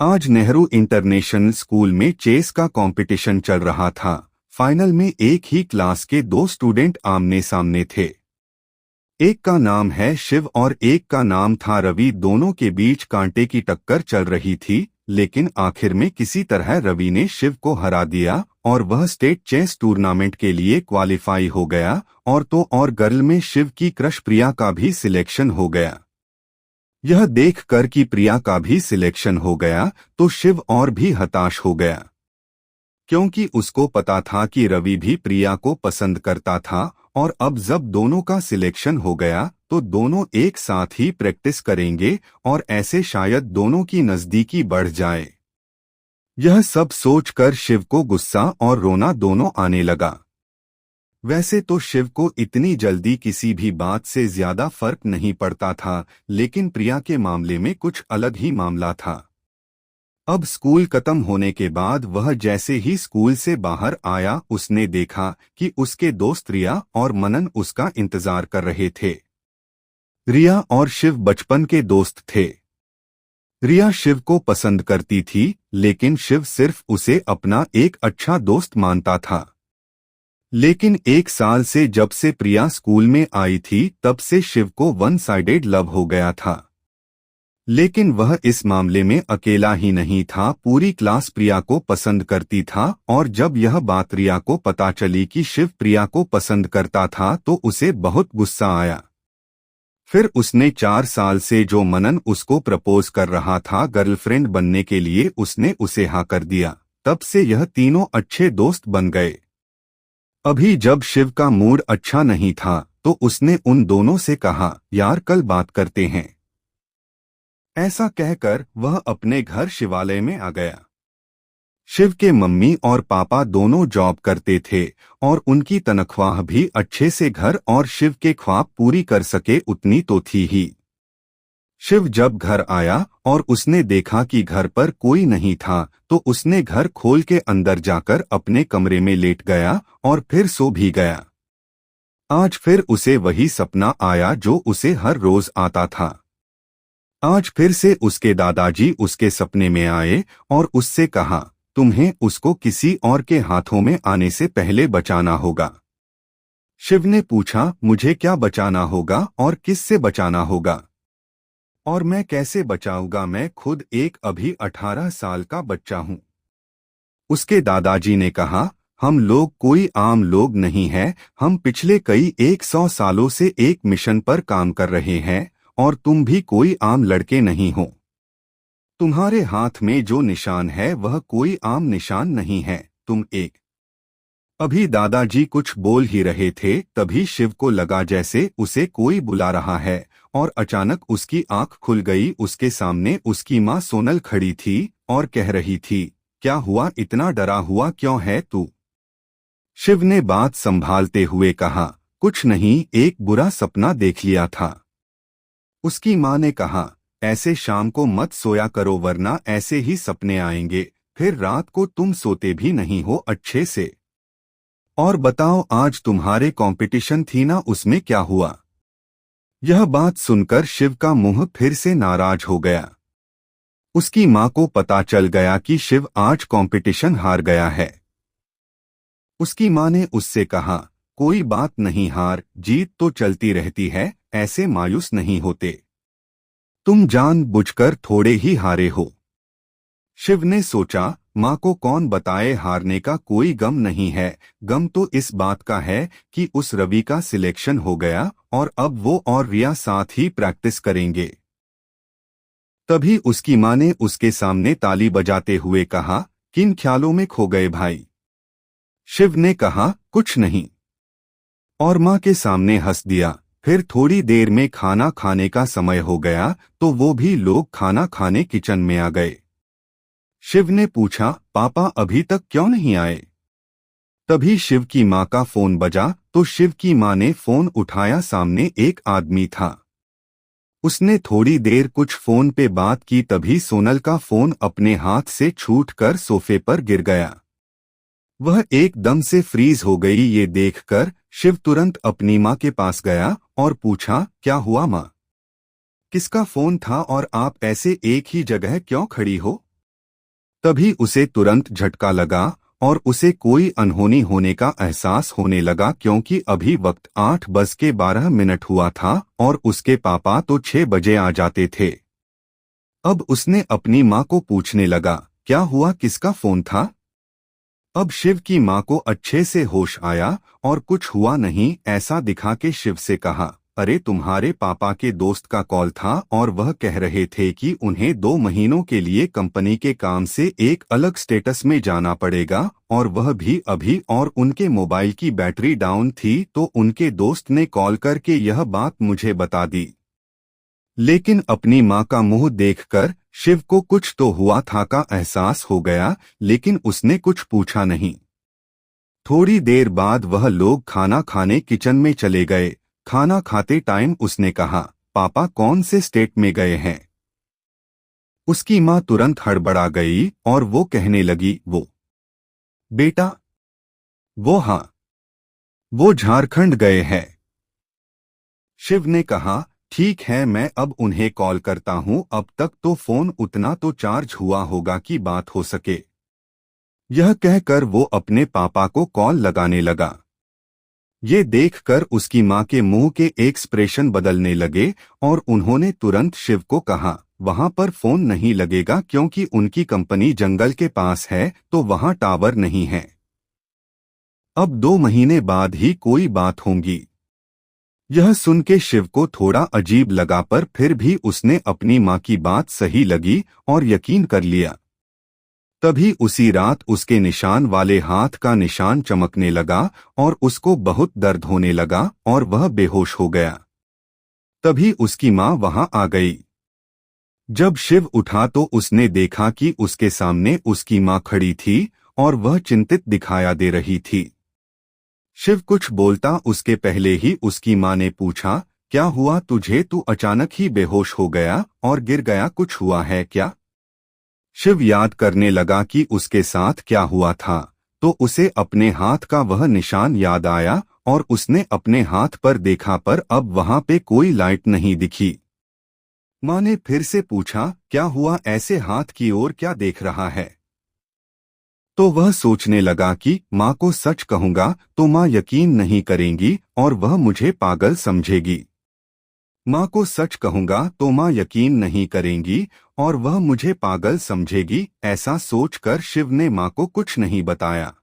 आज Nehru international school में chess का कंपटीशन चल रहा था। फाइनल में एक ही क्लास के दो स्टूडेंट आमने सामने थे। एक का नाम है शिव और एक का नाम था रवि। दोनों के बीच कांटे की टक्कर चल रही थी, लेकिन आखिर में किसी तरह रवि ने शिव को हरा दिया और वह स्टेट चेस टूर्नामेंट के लिए क्वालिफाई हो गया। और तो और गर्ल में शिव की क्रश प्रिया का भी सिलेक्शन हो गया। यह देखकर कि प्रिया का भी सिलेक्शन हो गया तो शिव और भी हताश हो गया, क्योंकि उसको पता था कि रवि भी प्रिया को पसंद करता था। और अब जब दोनों का सिलेक्शन हो गया तो दोनों एक साथ ही प्रैक्टिस करेंगे और ऐसे शायद दोनों की नजदीकी बढ़ जाए। यह सब सोचकर शिव को गुस्सा और रोना दोनों आने लगा। वैसे तो शिव को इतनी जल्दी किसी भी बात से ज्यादा फर्क नहीं पड़ता था, लेकिन प्रिया के मामले में कुछ अलग ही मामला था। अब स्कूल खत्म होने के बाद वह जैसे ही स्कूल से बाहर आया, उसने देखा कि उसके दोस्त रिया और मनन उसका इंतजार कर रहे थे। रिया और शिव बचपन के दोस्त थे। रिया शिव को पसंद करती थी, लेकिन शिव सिर्फ उसे अपना एक अच्छा दोस्त मानता था। लेकिन एक साल से जब से प्रिया स्कूल में आई थी तब से शिव को वन साइडेड लव हो गया था। लेकिन वह इस मामले में अकेला ही नहीं था, पूरी क्लास प्रिया को पसंद करती था। और जब यह बात रिया को पता चली कि शिव प्रिया को पसंद करता था तो उसे बहुत गुस्सा आया। फिर उसने 4 साल से जो मनन उसको प्रपोज कर रहा था गर्लफ्रेंड बनने के लिए, उसने उसे हाँ कर दिया। तब से यह तीनों अच्छे दोस्त बन गए। अभी जब शिव का मूड अच्छा नहीं था तो उसने उन दोनों से कहा, यार कल बात करते हैं। ऐसा कहकर वह अपने घर शिवालय में आ गया। शिव के मम्मी और पापा दोनों जॉब करते थे और उनकी तनख्वाह भी अच्छे से घर और शिव के ख्वाब पूरी कर सके उतनी तो थी ही। शिव जब घर आया और उसने देखा कि घर पर कोई नहीं था तो उसने घर खोल के अंदर जाकर अपने कमरे में लेट गया और फिर सो भी गया। आज फिर उसे वही सपना आया जो उसे हर रोज आता था। आज फिर से उसके दादाजी उसके सपने में आए और उससे कहा, तुम्हें उसको किसी और के हाथों में आने से पहले बचाना होगा। शिव ने पूछा, मुझे क्या बचाना होगा और किससे बचाना होगा? और मैं कैसे बचाऊंगा? मैं खुद एक अभी 18 साल का बच्चा हूं। उसके दादाजी ने कहा, हम लोग कोई आम लोग नहीं हैं, हम पिछले कई 100 सालों से एक मिशन पर काम कर रहे हैं और तुम भी कोई आम लड़के नहीं हो। तुम्हारे हाथ में जो निशान है वह कोई आम निशान नहीं है, तुम एक। अभी दादाजी कुछ बोल ही रहे थे, तभी शिव को लगा जैसे उसे कोई बुला रहा है और अचानक उसकी आंख खुल गई। उसके सामने उसकी माँ सोनल खड़ी थी और कह रही थी, क्या हुआ, इतना डरा हुआ क्यों है तू? शिव ने बात संभालते हुए कहा, कुछ नहीं, एक बुरा सपना देख लिया था। उसकी माँ ने कहा, ऐसे शाम को मत सोया करो वरना ऐसे ही सपने आएंगे, फिर रात को तुम सोते भी नहीं हो अच्छे से। और बताओ, आज तुम्हारे कंपटीशन थी ना, उसमें क्या हुआ? यह बात सुनकर शिव का मुंह फिर से नाराज हो गया। उसकी माँ को पता चल गया कि शिव आज कंपटीशन हार गया है। उसकी माँ ने उससे कहा, कोई बात नहीं, हार जीत तो चलती रहती है, ऐसे मायूस नहीं होते। तुम जानबूझकर थोड़े ही हारे हो। शिव ने सोचा, माँ को कौन बताए, हारने का कोई गम नहीं है, गम तो इस बात का है कि उस रवि का सिलेक्शन हो गया और अब वो और रिया साथ ही प्रैक्टिस करेंगे। तभी उसकी माँ ने उसके सामने ताली बजाते हुए कहा, किन ख्यालों में खो गए भाई? शिव ने कहा, कुछ नहीं। और माँ के सामने हंस दिया। फिर थोड़ी देर में खाना खाने का समय हो गया तो वो भी लोग खाना खाने किचन में आ गए। शिव ने पूछा, पापा अभी तक क्यों नहीं आए? तभी शिव की माँ का फोन बजा तो शिव की माँ ने फोन उठाया। सामने एक आदमी था। उसने थोड़ी देर कुछ फोन पे बात की, तभी सोनल का फोन अपने हाथ से छूटकर सोफे पर गिर गया। वह एकदम से फ्रीज हो गई। ये देखकर शिव तुरंत अपनी माँ के पास गया और पूछा, क्या हुआ माँ? किसका फोन था और आप ऐसे एक ही जगह क्यों खड़ी हो? तभी उसे तुरंत झटका लगा और उसे कोई अनहोनी होने का एहसास होने लगा, क्योंकि अभी वक्त 8:12 हुआ था और उसके पापा तो 6 बजे आ जाते थे। अब उसने अपनी माँ को पूछने लगा, क्या हुआ, किसका फोन था? अब शिव की माँ को अच्छे से होश आया और कुछ हुआ नहीं ऐसा दिखा के शिव से कहा, अरे तुम्हारे पापा के दोस्त का कॉल था और वह कह रहे थे कि उन्हें 2 महीनों के लिए कंपनी के काम से एक अलग स्टेटस में जाना पड़ेगा और वह भी अभी, और उनके मोबाइल की बैटरी डाउन थी तो उनके दोस्त ने कॉल करके यह बात मुझे बता दी। लेकिन अपनी माँ का मुंह देखकर शिव को कुछ तो हुआ था का एहसास हो गया, लेकिन उसने कुछ पूछा नहीं। थोड़ी देर बाद वह लोग खाना खाने किचन में चले गए। खाना खाते टाइम उसने कहा, पापा कौन से स्टेट में गए हैं? उसकी माँ तुरंत हड़बड़ा गई और वो कहने लगी, वो बेटा, वो हाँ, वो झारखंड गए हैं। शिव ने कहा, ठीक है, मैं अब उन्हें कॉल करता हूँ, अब तक तो फोन उतना तो चार्ज हुआ होगा कि बात हो सके। यह कहकर वो अपने पापा को कॉल लगाने लगा। ये देखकर उसकी माँ के मुंह के एक्सप्रेशन बदलने लगे और उन्होंने तुरंत शिव को कहा, वहां पर फोन नहीं लगेगा क्योंकि उनकी कंपनी जंगल के पास है तो वहां टावर नहीं है। अब 2 महीने बाद ही कोई बात होगी। यह सुन के शिव को थोड़ा अजीब लगा, पर फिर भी उसने अपनी माँ की बात सही लगी और यकीन कर लिया। तभी उसी रात उसके निशान वाले हाथ का निशान चमकने लगा और उसको बहुत दर्द होने लगा और वह बेहोश हो गया। तभी उसकी माँ वहां आ गई। जब शिव उठा तो उसने देखा कि उसके सामने उसकी माँ खड़ी थी और वह चिंतित दिखाया दे रही थी। शिव कुछ बोलता उसके पहले ही उसकी माँ ने पूछा, क्या हुआ तुझे, तू अचानक ही बेहोश हो गया और गिर गया, कुछ हुआ है क्या? शिव याद करने लगा कि उसके साथ क्या हुआ था, तो उसे अपने हाथ का वह निशान याद आया और उसने अपने हाथ पर देखा, पर अब वहां पे कोई लाइट नहीं दिखी। माँ ने फिर से पूछा, क्या हुआ, ऐसे हाथ की ओर क्या देख रहा है? तो वह सोचने लगा कि माँ को सच कहूंगा तो माँ यकीन नहीं करेंगी और वह मुझे पागल समझेगी। माँ को सच कहूंगा तो माँ यकीन नहीं करेंगी और वह मुझे पागल समझेगी। ऐसा सोचकर शिव ने माँ को कुछ नहीं बताया।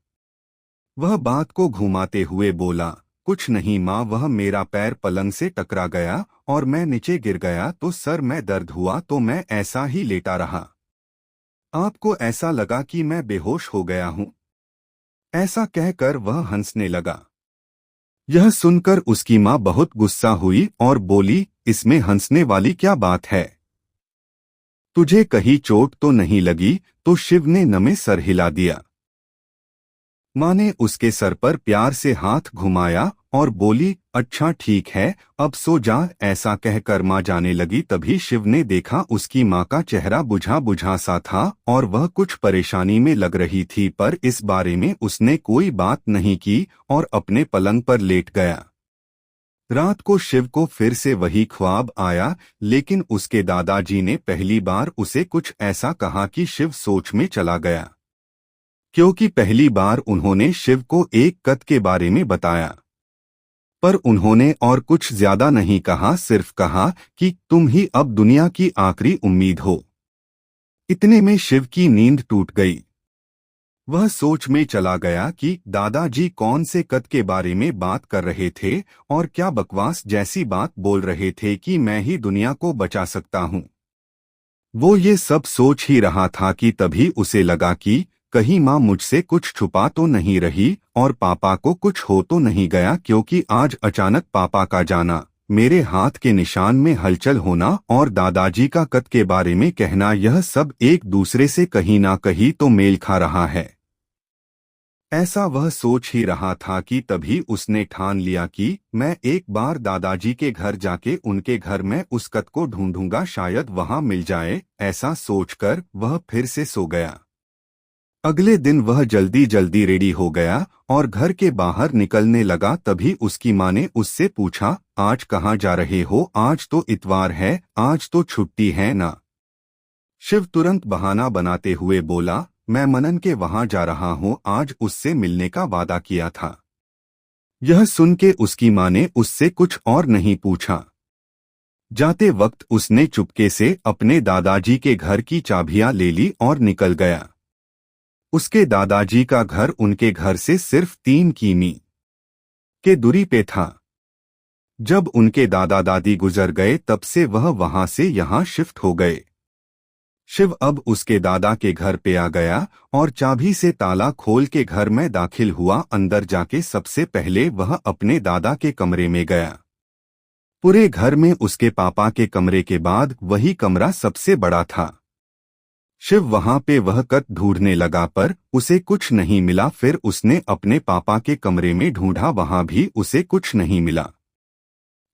वह बात को घुमाते हुए बोला, कुछ नहीं माँ, वह मेरा पैर पलंग से टकरा गया और मैं नीचे गिर गया तो सर में दर्द हुआ तो मैं ऐसा ही लेटा रहा। आपको ऐसा लगा कि मैं बेहोश हो गया हूँ। ऐसा कहकर वह हंसने लगा। यह सुनकर उसकी माँ बहुत गुस्सा हुई और बोली, इसमें हंसने वाली क्या बात है? तुझे कहीं चोट तो नहीं लगी? तो शिव ने नमे सर हिला दिया। माँ ने उसके सर पर प्यार से हाथ घुमाया और बोली, अच्छा ठीक है, अब सो जा। ऐसा कहकर माँ जाने लगी। तभी शिव ने देखा उसकी माँ का चेहरा बुझा बुझा सा था और वह कुछ परेशानी में लग रही थी, पर इस बारे में उसने कोई बात नहीं की और अपने पलंग पर लेट गया। रात को शिव को फिर से वही ख्वाब आया, लेकिन उसके दादाजी ने पहली बार उसे कुछ ऐसा कहा कि शिव सोच में चला गया, क्योंकि पहली बार उन्होंने शिव को एक कत के बारे में बताया। पर उन्होंने और कुछ ज्यादा नहीं कहा, सिर्फ कहा कि तुम ही अब दुनिया की आखिरी उम्मीद हो। इतने में शिव की नींद टूट गई। वह सोच में चला गया कि दादाजी कौन से कत के बारे में बात कर रहे थे और क्या बकवास जैसी बात बोल रहे थे कि मैं ही दुनिया को बचा सकता हूँ। वो ये सब सोच ही रहा था कि तभी उसे लगा कि कहीं माँ मुझसे कुछ छुपा तो नहीं रही और पापा को कुछ हो तो नहीं गया, क्योंकि आज अचानक पापा का जाना, मेरे हाथ के निशान में हलचल होना और दादाजी का कत के बारे में कहना, यह सब एक दूसरे से कहीं ना कहीं तो मेल खा रहा है। ऐसा वह सोच ही रहा था कि तभी उसने ठान लिया कि मैं एक बार दादाजी के घर जाके उनके घर में उस कत को ढूंढूंगा, शायद वहां मिल जाए। ऐसा सोचकर वह फिर से सो गया। अगले दिन वह जल्दी जल्दी रेडी हो गया और घर के बाहर निकलने लगा। तभी उसकी माँ ने उससे पूछा, आज कहाँ जा रहे हो? आज तो इतवार है, आज तो छुट्टी है ना। शिव तुरंत बहाना बनाते हुए बोला, मैं मनन के वहां जा रहा हूं, आज उससे मिलने का वादा किया था। यह सुन के उसकी मां ने उससे कुछ और नहीं पूछा। जाते वक्त उसने चुपके से अपने दादाजी के घर की चाबियां ले ली और निकल गया। उसके दादाजी का घर उनके घर से सिर्फ 3 किमी के दूरी पे था। जब उनके दादा दादी गुजर गए तब से वह वहां से यहां शिफ्ट हो गए। शिव अब उसके दादा के घर पे आ गया और चाबी से ताला खोल के घर में दाखिल हुआ। अंदर जाके सबसे पहले वह अपने दादा के कमरे में गया। पूरे घर में उसके पापा के कमरे के बाद वही कमरा सबसे बड़ा था। शिव वहां पे वह कत ढूंढने लगा पर उसे कुछ नहीं मिला। फिर उसने अपने पापा के कमरे में ढूंढा, वहां भी उसे कुछ नहीं मिला।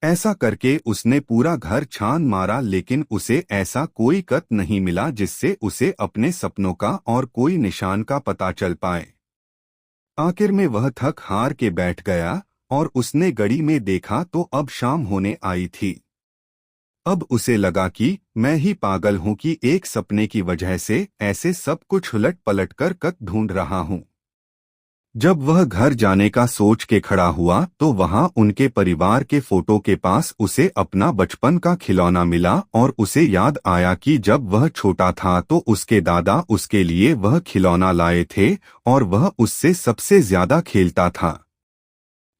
ऐसा करके उसने पूरा घर छान मारा लेकिन उसे ऐसा कोई कत नहीं मिला जिससे उसे अपने सपनों का और कोई निशान का पता चल पाए। आखिर में वह थक हार के बैठ गया और उसने घड़ी में देखा तो अब शाम होने आई थी। अब उसे लगा कि मैं ही पागल हूं कि एक सपने की वजह से ऐसे सब कुछ उलट पलट कर कत ढूंढ रहा हूं। जब वह घर जाने का सोच के खड़ा हुआ तो वहां उनके परिवार के फोटो के पास उसे अपना बचपन का खिलौना मिला और उसे याद आया कि जब वह छोटा था तो उसके दादा उसके लिए वह खिलौना लाए थे और वह उससे सबसे ज्यादा खेलता था।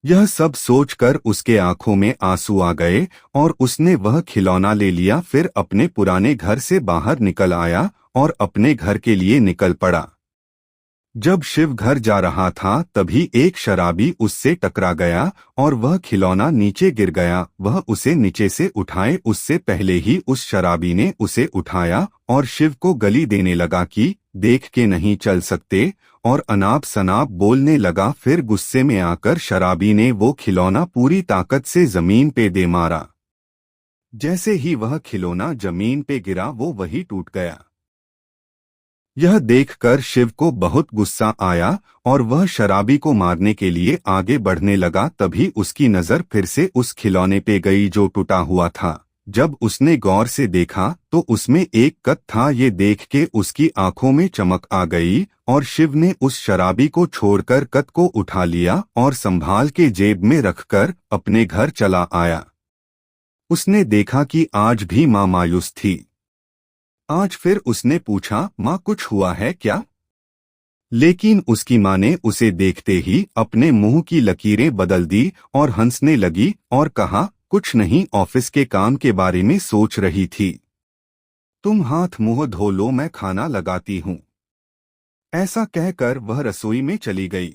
यह सब सोचकर उसके आंखों में आंसू आ गए और उसने वह खिलौना ले लिया। फिर अपने पुराने घर से बाहर निकल आया और अपने घर के लिए निकल पड़ा। जब शिव घर जा रहा था तभी एक शराबी उससे टकरा गया और वह खिलौना नीचे गिर गया। वह उसे नीचे से उठाए उससे पहले ही उस शराबी ने उसे उठाया और शिव को गाली देने लगा कि देख के नहीं चल सकते और अनाप शनाप बोलने लगा। फिर गुस्से में आकर शराबी ने वो खिलौना पूरी ताकत से जमीन पे दे मारा। जैसे ही वह खिलौना जमीन पे गिरा वो वही टूट गया। यह देखकर शिव को बहुत गुस्सा आया और वह शराबी को मारने के लिए आगे बढ़ने लगा। तभी उसकी नजर फिर से उस खिलौने पे गई जो टूटा हुआ था। जब उसने गौर से देखा तो उसमें एक कत था। ये देख के उसकी आंखों में चमक आ गई और शिव ने उस शराबी को छोड़कर कत को उठा लिया और संभाल के जेब में रखकर अपने घर चला आया। उसने देखा कि आज भी मां मायूस थी। आज फिर उसने पूछा, मां कुछ हुआ है क्या? लेकिन उसकी मां ने उसे देखते ही अपने मुंह की लकीरें बदल दी और हंसने लगी और कहा, कुछ नहीं, ऑफिस के काम के बारे में सोच रही थी। तुम हाथ मुंह धो लो, मैं खाना लगाती हूं। ऐसा कहकर वह रसोई में चली गई।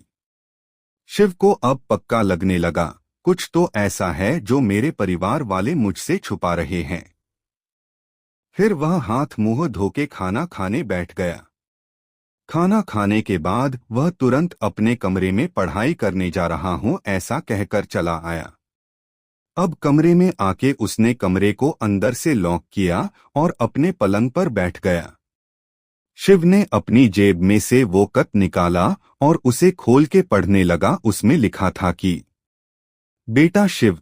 शिव को अब पक्का लगने लगा, कुछ तो ऐसा है जो मेरे परिवार वाले मुझसे छुपा रहे हैं। फिर वह हाथ मुंह धोके खाना खाने बैठ गया। खाना खाने के बाद वह तुरंत अपने कमरे में पढ़ाई करने जा रहा हूं ऐसा कहकर चला आया। अब कमरे में आके उसने कमरे को अंदर से लॉक किया और अपने पलंग पर बैठ गया। शिव ने अपनी जेब में से वो कत निकाला और उसे खोल के पढ़ने लगा। उसमें लिखा था कि बेटा शिव,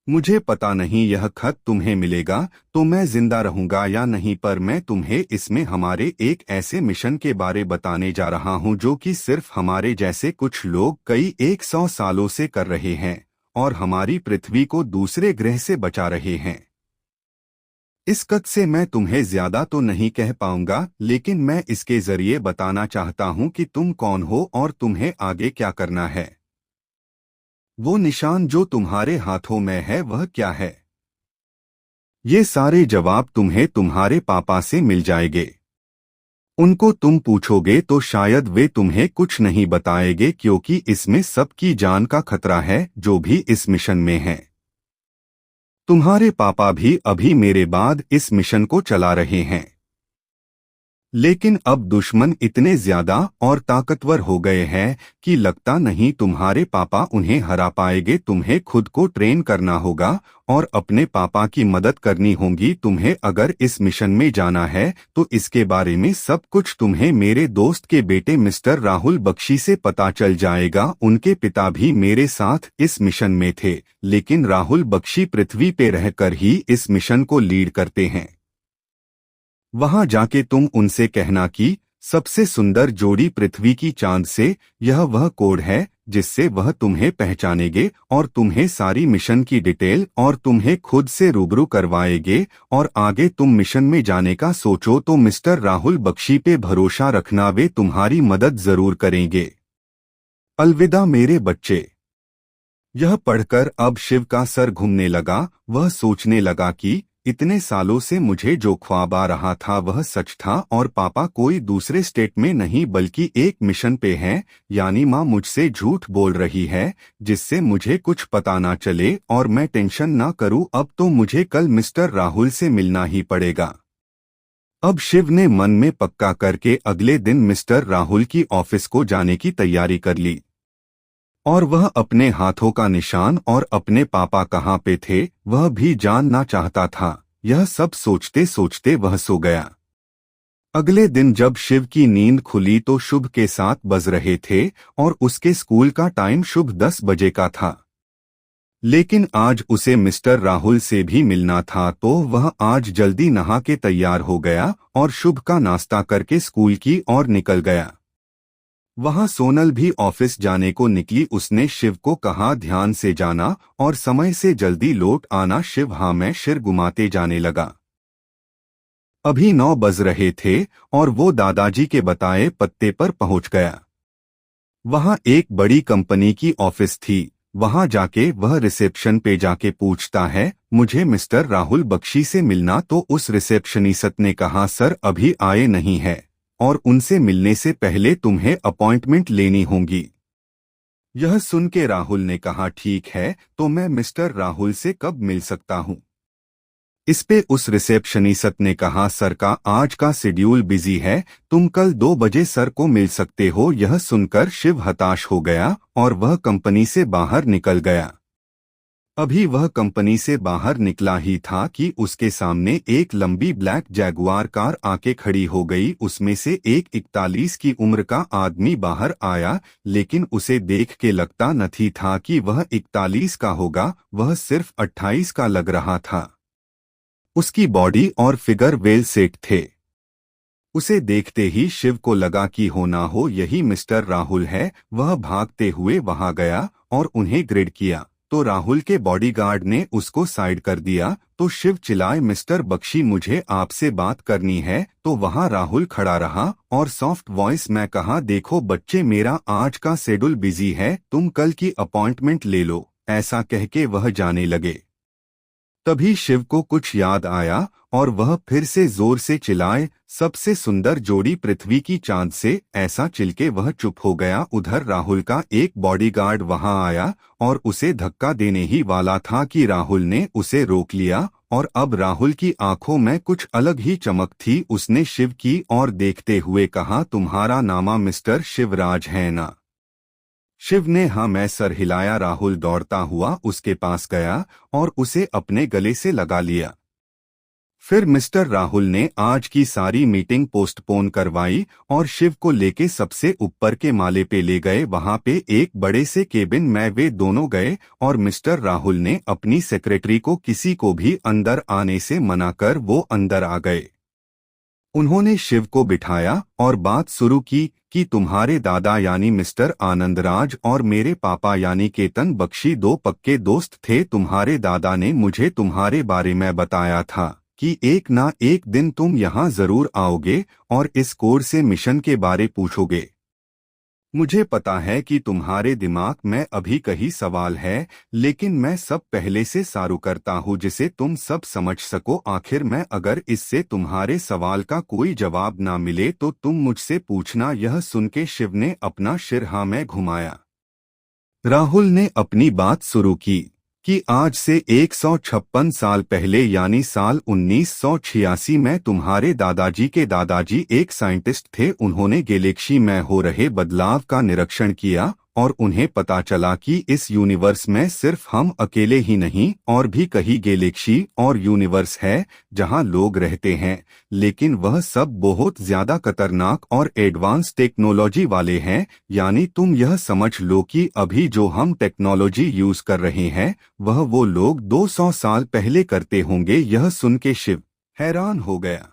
मुझे पता नहीं यह खत तुम्हें मिलेगा तो मैं जिंदा रहूंगा या नहीं, पर मैं तुम्हें इसमें हमारे एक ऐसे मिशन के बारे बताने जा रहा हूं जो कि सिर्फ हमारे जैसे कुछ लोग कई 100 सालों से कर रहे हैं और हमारी पृथ्वी को दूसरे ग्रह से बचा रहे हैं। इस कत से मैं तुम्हें ज्यादा तो नहीं कह पाऊंगा, लेकिन मैं इसके जरिए बताना चाहता हूं कि तुम कौन हो और तुम्हें आगे क्या करना है। वो निशान जो तुम्हारे हाथों में है वह क्या है? ये सारे जवाब तुम्हें तुम्हारे पापा से मिल जाएंगे। उनको तुम पूछोगे तो शायद वे तुम्हें कुछ नहीं बताएंगे क्योंकि इसमें सबकी जान का खतरा है जो भी इस मिशन में है। तुम्हारे पापा भी अभी मेरे बाद इस मिशन को चला रहे हैं, लेकिन अब दुश्मन इतने ज्यादा और ताकतवर हो गए हैं कि लगता नहीं तुम्हारे पापा उन्हें हरा पाएंगे। तुम्हें खुद को ट्रेन करना होगा और अपने पापा की मदद करनी होगी। तुम्हें अगर इस मिशन में जाना है तो इसके बारे में सब कुछ तुम्हें मेरे दोस्त के बेटे मिस्टर राहुल बख्शी से पता चल जाएगा। उनके पिता भी मेरे साथ इस मिशन में थे, लेकिन राहुल बख्शी पृथ्वी पे रहकर ही इस मिशन को लीड करते हैं। वहां जाके तुम उनसे कहना कि सबसे सुंदर जोड़ी पृथ्वी की चांद से, यह वह कोड है जिससे वह तुम्हें पहचानेंगे और तुम्हें सारी मिशन की डिटेल और तुम्हें खुद से रूबरू करवाएंगे। और आगे तुम मिशन में जाने का सोचो तो मिस्टर राहुल बख्शी पे भरोसा रखना, वे तुम्हारी मदद जरूर करेंगे। अलविदा मेरे बच्चे। यह पढ़कर अब शिव का सर घूमने लगा। वह सोचने लगा कि इतने सालों से मुझे जो ख्वाब आ रहा था वह सच था और पापा कोई दूसरे स्टेट में नहीं बल्कि एक मिशन पे हैं, यानी माँ मुझसे झूठ बोल रही है जिससे मुझे कुछ पता ना चले और मैं टेंशन ना करूं। अब तो मुझे कल मिस्टर राहुल से मिलना ही पड़ेगा। अब शिव ने मन में पक्का करके अगले दिन मिस्टर राहुल की ऑफिस को जाने की तैयारी कर ली और वह अपने हाथों का निशान और अपने पापा कहाँ पे थे वह भी जानना चाहता था। यह सब सोचते सोचते वह सो गया। अगले दिन जब शिव की नींद खुली तो शुभ के 7 बज रहे थे और उसके स्कूल का टाइम शुभ 10 बजे का था। लेकिन आज उसे मिस्टर राहुल से भी मिलना था तो वह आज जल्दी नहा के तैयार हो गया और शुभ का नाश्ता करके स्कूल की ओर निकल गया। वहां सोनल भी ऑफिस जाने को निकली। उसने शिव को कहा ध्यान से जाना और समय से जल्दी लौट आना। शिव हाँ में सिर घुमाते जाने लगा। अभी 9 बज रहे थे और वो दादाजी के बताए पत्ते पर पहुंच गया। वहां एक बड़ी कंपनी की ऑफिस थी। वहां जाके वह रिसेप्शन पे जाके पूछता है मुझे मिस्टर राहुल बख्शी से मिलना, तो उस रिसेप्शनिस्ट ने कहा सर अभी आए नहीं है और उनसे मिलने से पहले तुम्हें अपॉइंटमेंट लेनी होगी। यह सुन के राहुल ने कहा ठीक है, तो मैं मिस्टर राहुल से कब मिल सकता हूँ? इस पे उस रिसेप्शनिस्ट ने कहा सर का आज का शेड्यूल बिजी है, तुम कल 2 बजे सर को मिल सकते हो। यह सुनकर शिव हताश हो गया और वह कंपनी से बाहर निकल गया। अभी वह कंपनी से बाहर निकला ही था कि उसके सामने एक लंबी ब्लैक जैगुआर कार आके खड़ी हो गई। उसमें से एक 41 की उम्र का आदमी बाहर आया, लेकिन उसे देख के लगता न थी था कि वह 41 का होगा, वह सिर्फ 28 का लग रहा था। उसकी बॉडी और फिगर वेल सेट थे। उसे देखते ही शिव को लगा कि हो ना हो यही मिस्टर राहुल है। वह भागते हुए वहां गया और उन्हें ग्रिड किया तो राहुल के बॉडीगार्ड ने उसको साइड कर दिया। तो शिव चिल्लाए मिस्टर बख्शी मुझे आपसे बात करनी है। तो वहां राहुल खड़ा रहा और सॉफ्ट वॉइस में कहा देखो बच्चे मेरा आज का शेड्यूल बिजी है, तुम कल की अपॉइंटमेंट ले लो। ऐसा कह के वह जाने लगे। तभी शिव को कुछ याद आया और वह फिर से जोर से चिल्लाए सबसे सुंदर जोड़ी पृथ्वी की चांद से। ऐसा चिल्के वह चुप हो गया। उधर राहुल का एक बॉडीगार्ड वहां आया और उसे धक्का देने ही वाला था कि राहुल ने उसे रोक लिया और अब राहुल की आंखों में कुछ अलग ही चमक थी। उसने शिव की ओर देखते हुए कहा तुम्हारा नामा मिस्टर शिवराज है ना? शिव ने हाँ मैं सर हिलाया। राहुल दौड़ता हुआ उसके पास गया और उसे अपने गले से लगा लिया। फिर मिस्टर राहुल ने आज की सारी मीटिंग पोस्टपोन करवाई और शिव को लेके सबसे ऊपर के माले पे ले गए। वहां पे एक बड़े से केबिन में वे दोनों गए और मिस्टर राहुल ने अपनी सेक्रेटरी को किसी को भी अंदर आने से मना कर वो अंदर आ गए। उन्होंने शिव को बिठाया और बात शुरू की कि तुम्हारे दादा यानी मिस्टर आनंदराज और मेरे पापा यानी केतन बख्शी 2 पक्के दोस्त थे। तुम्हारे दादा ने मुझे तुम्हारे बारे में बताया था कि एक ना एक दिन तुम यहाँ जरूर आओगे और इस कोर से मिशन के बारे पूछोगे। मुझे पता है कि तुम्हारे दिमाग में अभी कई सवाल है, लेकिन मैं सब पहले से सारू करता हूँ जिसे तुम सब समझ सको। आखिर में अगर इससे तुम्हारे सवाल का कोई जवाब ना मिले तो तुम मुझसे पूछना। यह सुन के शिव ने अपना सिर हाँ में घुमाया। राहुल ने अपनी बात शुरू की कि आज से 156 साल पहले यानी साल 1986 में तुम्हारे दादाजी के दादाजी एक साइंटिस्ट थे। उन्होंने गैलेक्सी में हो रहे बदलाव का निरीक्षण किया और उन्हें पता चला कि इस यूनिवर्स में सिर्फ हम अकेले ही नहीं और भी कई गैलेक्सी और यूनिवर्स है जहां लोग रहते हैं, लेकिन वह सब बहुत ज्यादा खतरनाक और एडवांस टेक्नोलॉजी वाले हैं। यानी तुम यह समझ लो कि अभी जो हम टेक्नोलॉजी यूज कर रहे हैं वह वो लोग 200 साल पहले करते होंगे। यह सुन के शिव हैरान हो गया।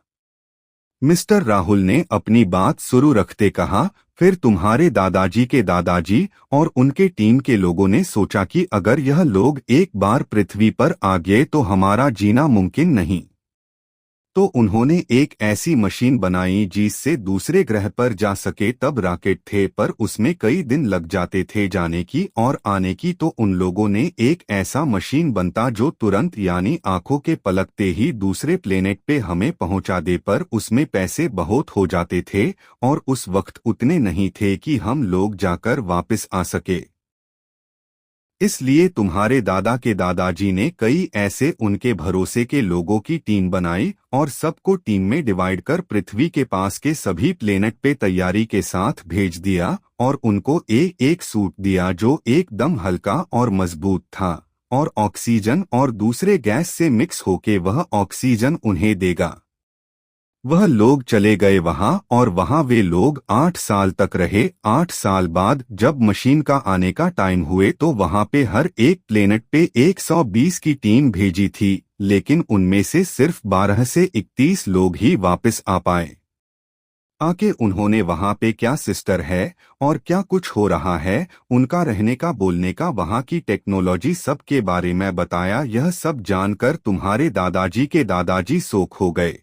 मिस्टर राहुल ने अपनी बात शुरू रखते कहा, फिर तुम्हारे दादाजी के दादाजी और उनके टीम के लोगों ने सोचा कि अगर यह लोग एक बार पृथ्वी पर आ गए तो हमारा जीना मुमकिन नहीं। तो उन्होंने एक ऐसी मशीन बनाई जिससे दूसरे ग्रह पर जा सके। तब रॉकेट थे पर उसमें कई दिन लग जाते थे जाने की और आने की। तो उन लोगों ने एक ऐसा मशीन बनता जो तुरंत यानी आंखों के पलकते ही दूसरे प्लेनेट पे हमें पहुंचा दे। पर उसमें पैसे बहुत हो जाते थे और उस वक्त उतने नहीं थे कि हम लोग जाकर वापस आ सके। इसलिए तुम्हारे दादा के दादाजी ने कई ऐसे उनके भरोसे के लोगों की टीम बनाई और सबको टीम में डिवाइड कर पृथ्वी के पास के सभी प्लेनेट पे तैयारी के साथ भेज दिया और उनको एक सूट दिया जो एकदम हल्का और मजबूत था और ऑक्सीजन और दूसरे गैस से मिक्स होके वह ऑक्सीजन उन्हें देगा। वह लोग चले गए वहां और वहां वे लोग 8 साल तक रहे। 8 साल बाद जब मशीन का आने का टाइम हुए तो वहां पे हर एक प्लेनेट पे 120 की टीम भेजी थी, लेकिन उनमें से सिर्फ 12 से 31 लोग ही वापस आ पाए। आके उन्होंने वहां पे क्या सिस्टर है और क्या कुछ हो रहा है, उनका रहने का बोलने का वहां की टेक्नोलॉजी सब के बारे में बताया। यह सब जानकर तुम्हारे दादाजी के दादाजी शोक हो गए।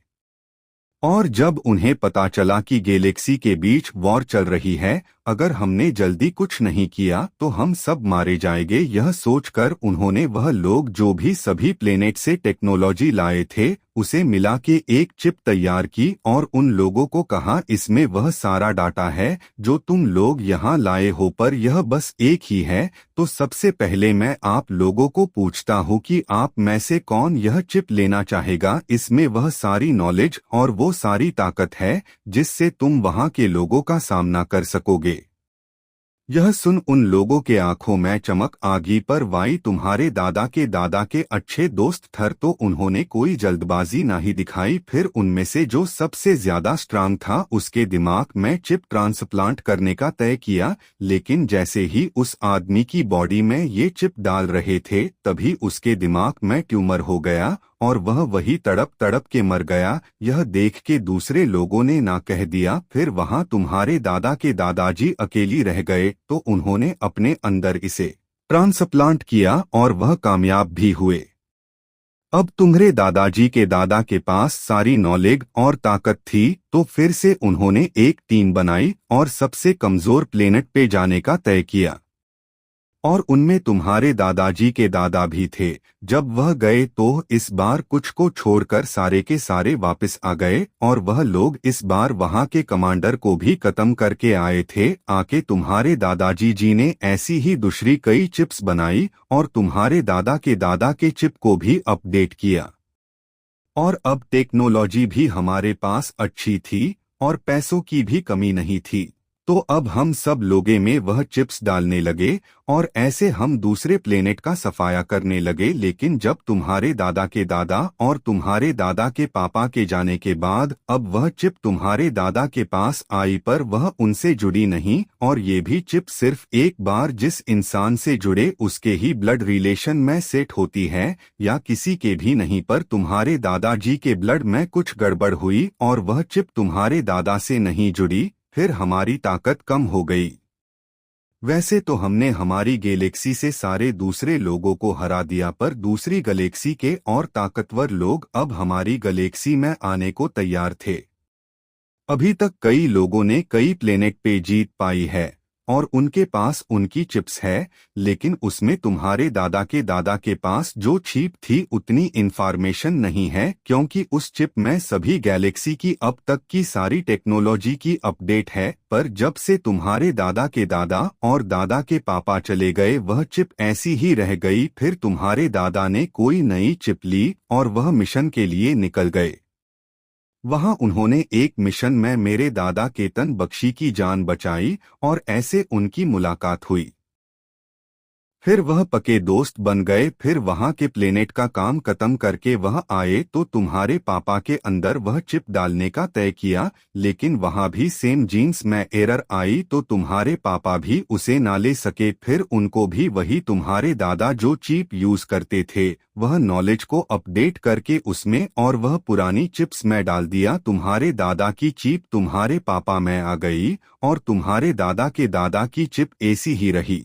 और जब उन्हें पता चला कि गैलेक्सी के बीच वॉर चल रही है, अगर हमने जल्दी कुछ नहीं किया तो हम सब मारे जाएंगे, यह सोचकर उन्होंने वह लोग जो भी सभी प्लेनेट से टेक्नोलॉजी लाए थे उसे मिला के एक चिप तैयार की और उन लोगों को कहा इसमें वह सारा डाटा है जो तुम लोग यहाँ लाए हो, पर यह बस एक ही है। तो सबसे पहले मैं आप लोगों को पूछता हूँ कि आप में से कौन यह चिप लेना चाहेगा। इसमें वह सारी नॉलेज और वो सारी ताकत है जिससे तुम वहाँ के लोगों का सामना कर सकोगे। यह सुन उन लोगों के आंखों में चमक आ गई। पर वाई तुम्हारे दादा के अच्छे दोस्त थर तो उन्होंने कोई जल्दबाजी नहीं दिखाई। फिर उनमें से जो सबसे ज्यादा स्ट्रांग था उसके दिमाग में चिप ट्रांसप्लांट करने का तय किया, लेकिन जैसे ही उस आदमी की बॉडी में ये चिप डाल रहे थे तभी उसके दिमाग में ट्यूमर हो गया और वह वही तड़प तड़प के मर गया। यह देख के दूसरे लोगों ने ना कह दिया। फिर वहां तुम्हारे दादा के दादाजी अकेली रह गए तो उन्होंने अपने अंदर इसे ट्रांसप्लांट किया और वह कामयाब भी हुए। अब तुम्हारे दादाजी के दादा के पास सारी नॉलेज और ताकत थी तो फिर से उन्होंने एक टीम बनाई और सबसे कमजोर प्लेनेट पे जाने का तय किया और उनमें तुम्हारे दादाजी के दादा भी थे। जब वह गए तो इस बार कुछ को छोड़कर सारे के सारे वापस आ गए और वह लोग इस बार वहां के कमांडर को भी खत्म करके आए थे। आके तुम्हारे दादाजी जी ने ऐसी ही दूसरी कई चिप्स बनाई और तुम्हारे दादा के चिप को भी अपडेट किया और अब टेक्नोलॉजी भी हमारे पास अच्छी थी और पैसों की भी कमी नहीं थी। तो अब हम सब लोगे में वह चिप्स डालने लगे और ऐसे हम दूसरे प्लेनेट का सफाया करने लगे। लेकिन जब तुम्हारे दादा के दादा और तुम्हारे दादा के पापा के जाने के बाद अब वह चिप तुम्हारे दादा के पास आई पर वह उनसे जुड़ी नहीं और ये भी चिप सिर्फ एक बार जिस इंसान से जुड़े उसके ही ब्लड रिलेशन में सेट होती है या किसी के भी नहीं। पर तुम्हारे दादाजी के ब्लड में कुछ गड़बड़ हुई और वह चिप तुम्हारे दादा से नहीं जुड़ी। फिर हमारी ताकत कम हो गई। वैसे तो हमने हमारी गैलेक्सी से सारे दूसरे लोगों को हरा दिया पर दूसरी गैलेक्सी के और ताकतवर लोग अब हमारी गैलेक्सी में आने को तैयार थे। अभी तक कई लोगों ने कई प्लेनेट पे जीत पाई है और उनके पास उनकी चिप्स है, लेकिन उसमें तुम्हारे दादा के पास जो चिप थी उतनी इंफॉर्मेशन नहीं है क्योंकि उस चिप में सभी गैलेक्सी की अब तक की सारी टेक्नोलॉजी की अपडेट है। पर जब से तुम्हारे दादा के दादा और दादा के पापा चले गए वह चिप ऐसी ही रह गई। फिर तुम्हारे दादा ने कोई नई चिप ली और वह मिशन के लिए निकल गए। वहां उन्होंने एक मिशन में मेरे दादा केतन बख्शी की जान बचाई और ऐसे उनकी मुलाकात हुई। फिर वह पके दोस्त बन गए। फिर वहां के प्लेनेट का काम खत्म करके वह आए तो तुम्हारे पापा के अंदर वह चिप डालने का तय किया, लेकिन वहां भी सेम जीन्स में एरर आई तो तुम्हारे पापा भी उसे ना ले सके। फिर उनको भी वही तुम्हारे दादा जो चिप यूज करते थे वह नॉलेज को अपडेट करके उसमें और वह पुरानी चिप्स में डाल दिया। तुम्हारे दादा की चिप तुम्हारे पापा में आ गई और तुम्हारे दादा के दादा की चिप ऐसी ही रही।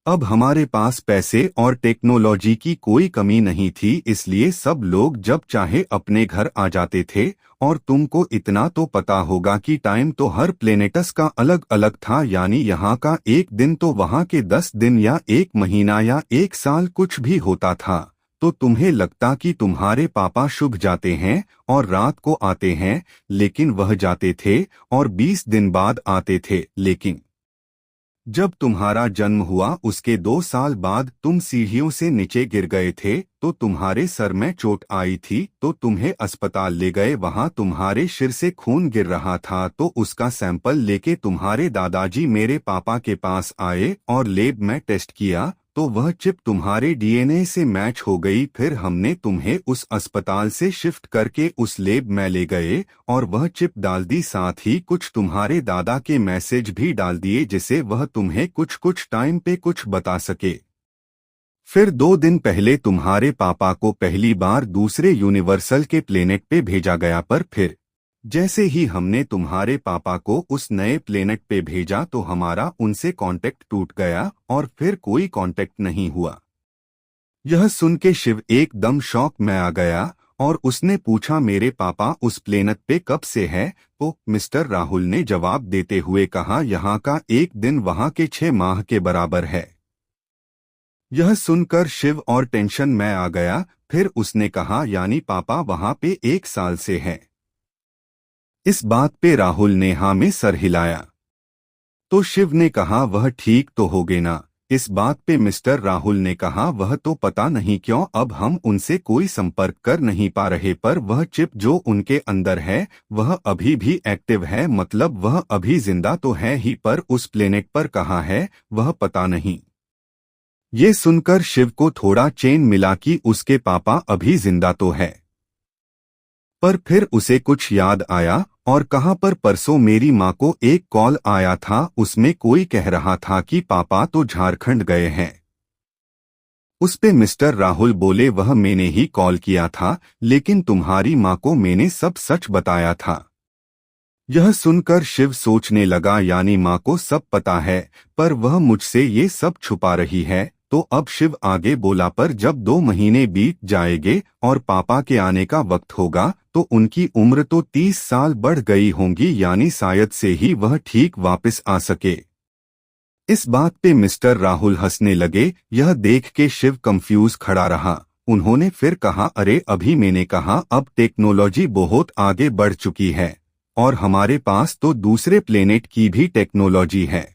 अब हमारे पास पैसे और टेक्नोलॉजी की कोई कमी नहीं थी, इसलिए सब लोग जब चाहे अपने घर आ जाते थे। और तुमको इतना तो पता होगा कि टाइम तो हर प्लेनेटस का अलग अलग था, यानी यहाँ का एक दिन तो वहाँ के 10 दिन या एक महीना या एक साल कुछ भी होता था। तो तुम्हें लगता कि तुम्हारे पापा शुभ जाते हैं और रात को आते हैं, लेकिन वह जाते थे और 20 दिन बाद आते थे। लेकिन जब तुम्हारा जन्म हुआ उसके 2 साल बाद तुम सीढ़ियों से नीचे गिर गए थे तो तुम्हारे सर में चोट आई थी तो तुम्हें अस्पताल ले गए। वहां तुम्हारे सिर से खून गिर रहा था तो उसका सैंपल लेके तुम्हारे दादाजी मेरे पापा के पास आए और लैब में टेस्ट किया तो वह चिप तुम्हारे डीएनए से मैच हो गई। फिर हमने तुम्हें उस अस्पताल से शिफ्ट करके उस लैब में ले गए और वह चिप डाल दी, साथ ही कुछ तुम्हारे दादा के मैसेज भी डाल दिए जिसे वह तुम्हें कुछ कुछ टाइम पे कुछ बता सके। फिर 2 दिन पहले तुम्हारे पापा को पहली बार दूसरे यूनिवर्सल के प्लेनेट पे भेजा गया, पर फिर जैसे ही हमने तुम्हारे पापा को उस नए प्लेनेट पे भेजा तो हमारा उनसे कांटेक्ट टूट गया और फिर कोई कांटेक्ट नहीं हुआ। यह सुन के शिव एकदम शॉक में आ गया और उसने पूछा मेरे पापा उस प्लेनेट पे कब से है? तो मिस्टर राहुल ने जवाब देते हुए कहा यहाँ का एक दिन वहाँ के 6 माह के बराबर है। यह सुनकर शिव और टेंशन में आ गया। फिर उसने कहा यानी पापा वहाँ पे 1 साल से है। इस बात पे राहुल ने हाँ में सर हिलाया। तो शिव ने कहा वह ठीक तो होगे ना? इस बात पे मिस्टर राहुल ने कहा वह तो पता नहीं क्यों अब हम उनसे कोई संपर्क कर नहीं पा रहे, पर वह चिप जो उनके अंदर है वह अभी भी एक्टिव है, मतलब वह अभी जिंदा तो है ही, पर उस प्लेनेट पर कहाँ है वह पता नहीं। ये सुनकर शिव को थोड़ा चैन मिला कि उसके पापा अभी जिंदा तो है, पर फिर उसे कुछ याद आया और कहाँ पर परसों मेरी माँ को एक कॉल आया था, उसमें कोई कह रहा था कि पापा तो झारखंड गए हैं। उस पे मिस्टर राहुल बोले वह मैंने ही कॉल किया था, लेकिन तुम्हारी माँ को मैंने सब सच बताया था। यह सुनकर शिव सोचने लगा यानी माँ को सब पता है पर वह मुझसे ये सब छुपा रही है। तो अब शिव आगे बोला पर जब 2 महीने बीत जाएंगे और पापा के आने का वक्त होगा तो उनकी उम्र तो 30 साल बढ़ गई होंगी, यानी शायद से ही वह ठीक वापस आ सके। इस बात पे मिस्टर राहुल हंसने लगे। यह देख के शिव कंफ्यूज खड़ा रहा। उन्होंने फिर कहा अरे अभी मैंने कहा अब टेक्नोलॉजी बहुत आगे बढ़ चुकी है और हमारे पास तो दूसरे प्लेनेट की भी टेक्नोलॉजी है।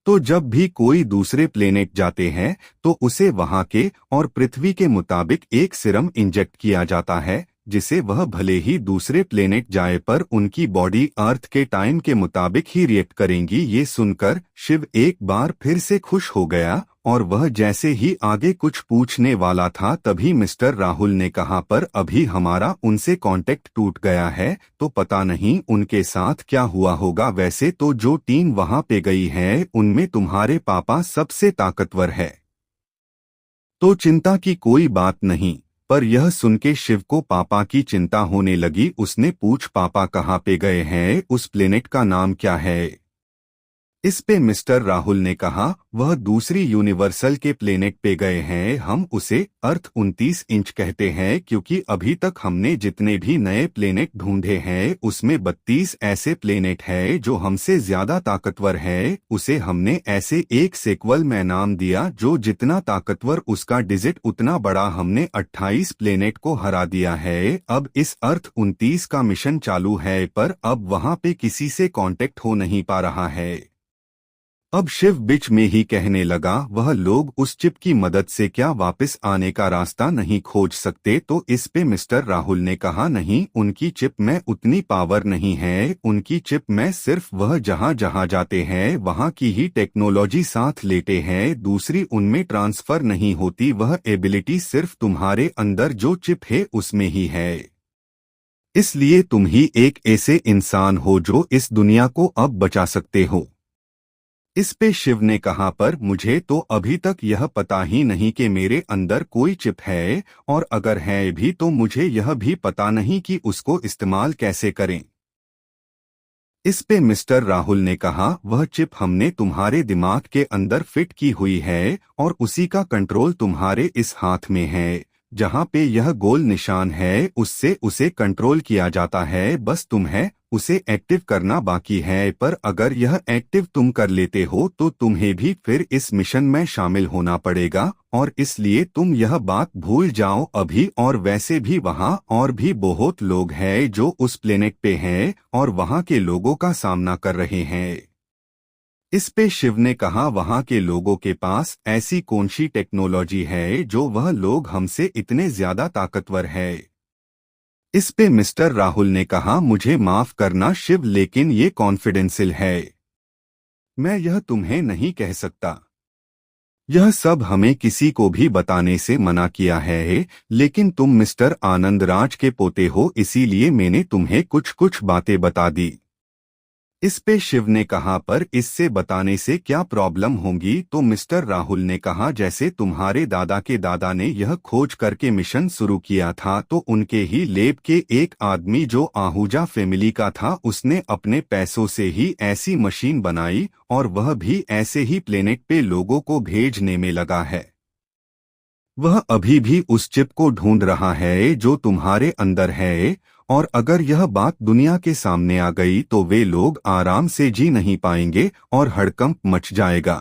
तो जब भी कोई दूसरे प्लेनेट जाते हैं तो उसे वहां के और पृथ्वी के मुताबिक एक सीरम इंजेक्ट किया जाता है जिसे वह भले ही दूसरे प्लेनेट जाए पर उनकी बॉडी अर्थ के टाइम के मुताबिक ही रिएक्ट करेंगी। ये सुनकर शिव एक बार फिर से खुश हो गया और वह जैसे ही आगे कुछ पूछने वाला था तभी मिस्टर राहुल ने कहा पर अभी हमारा उनसे कांटेक्ट टूट गया है तो पता नहीं उनके साथ क्या हुआ होगा। वैसे तो जो टीम वहां पे गई है उनमें तुम्हारे पापा सबसे ताकतवर है, तो चिंता की कोई बात नहीं। पर यह सुन के शिव को पापा की चिंता होने लगी। उसने पूछ पापा कहाँ पे गए हैं, उस प्लेनेट का नाम क्या है? इस पे मिस्टर राहुल ने कहा वह दूसरी यूनिवर्सल के प्लेनेट पे गए हैं, हम उसे अर्थ 29 इंच कहते हैं क्योंकि अभी तक हमने जितने भी नए प्लेनेट ढूंढे हैं उसमें 32 ऐसे प्लेनेट हैं जो हमसे ज्यादा ताकतवर है। उसे हमने ऐसे एक सेक्वल में नाम दिया जो जितना ताकतवर उसका डिजिट उतना बड़ा। हमने 28 प्लेनेट को हरा दिया है। अब इस अर्थ 29 का मिशन चालू है पर अब वहां पे किसी से कांटेक्ट हो नहीं पा रहा है। अब शिव बीच में ही कहने लगा, वह लोग उस चिप की मदद से क्या वापस आने का रास्ता नहीं खोज सकते? तो इस पे मिस्टर राहुल ने कहा, नहीं, उनकी चिप में उतनी पावर नहीं है। उनकी चिप में सिर्फ वह जहां जहां जाते हैं वहां की ही टेक्नोलॉजी साथ लेते हैं, दूसरी उनमें ट्रांसफर नहीं होती। वह एबिलिटी सिर्फ तुम्हारे अंदर जो चिप है उसमें ही है। इसलिए तुम ही एक ऐसे इंसान हो जो इस दुनिया को अब बचा सकते हो। इस पे शिव ने कहा, पर मुझे तो अभी तक यह पता ही नहीं कि मेरे अंदर कोई चिप है, और अगर है भी तो मुझे यह भी पता नहीं कि उसको इस्तेमाल कैसे करें। इस पे मिस्टर राहुल ने कहा, वह चिप हमने तुम्हारे दिमाग के अंदर फिट की हुई है और उसी का कंट्रोल तुम्हारे इस हाथ में है। जहां पे यह गोल निशान है उससे उसे कंट्रोल किया जाता है, बस तुम्हें उसे एक्टिव करना बाकी है। पर अगर यह एक्टिव तुम कर लेते हो तो तुम्हें भी फिर इस मिशन में शामिल होना पड़ेगा, और इसलिए तुम यह बात भूल जाओ अभी। और वैसे भी वहां और भी बहुत लोग हैं जो उस प्लेनेट पे हैं और वहां के लोगों का सामना कर रहे हैं। इस पे शिव ने कहा, वहां के लोगों के पास ऐसी कौन सी टेक्नोलॉजी है जो वह लोग हमसे इतने ज्यादा ताकतवर है? इस पे मिस्टर राहुल ने कहा, मुझे माफ करना शिव, लेकिन ये कॉन्फिडेंशियल है, मैं यह तुम्हें नहीं कह सकता। यह सब हमें किसी को भी बताने से मना किया है, लेकिन तुम मिस्टर आनंद राज के पोते हो, इसीलिए मैंने तुम्हें कुछ कुछ बातें बता दी। इस पे शिव ने कहा, पर इससे बताने से क्या प्रॉब्लम होगी? तो मिस्टर राहुल ने कहा, जैसे तुम्हारे दादा के दादा ने यह खोज करके मिशन शुरू किया था तो उनके ही लेब के एक आदमी जो आहूजा फैमिली का था उसने अपने पैसों से ही ऐसी मशीन बनाई और वह भी ऐसे ही प्लेनेट पे लोगों को भेजने में लगा है। वह अभी भी उस चिप को ढूंढ रहा है जो तुम्हारे अंदर है, और अगर यह बात दुनिया के सामने आ गई तो वे लोग आराम से जी नहीं पाएंगे और हड़कंप मच जाएगा।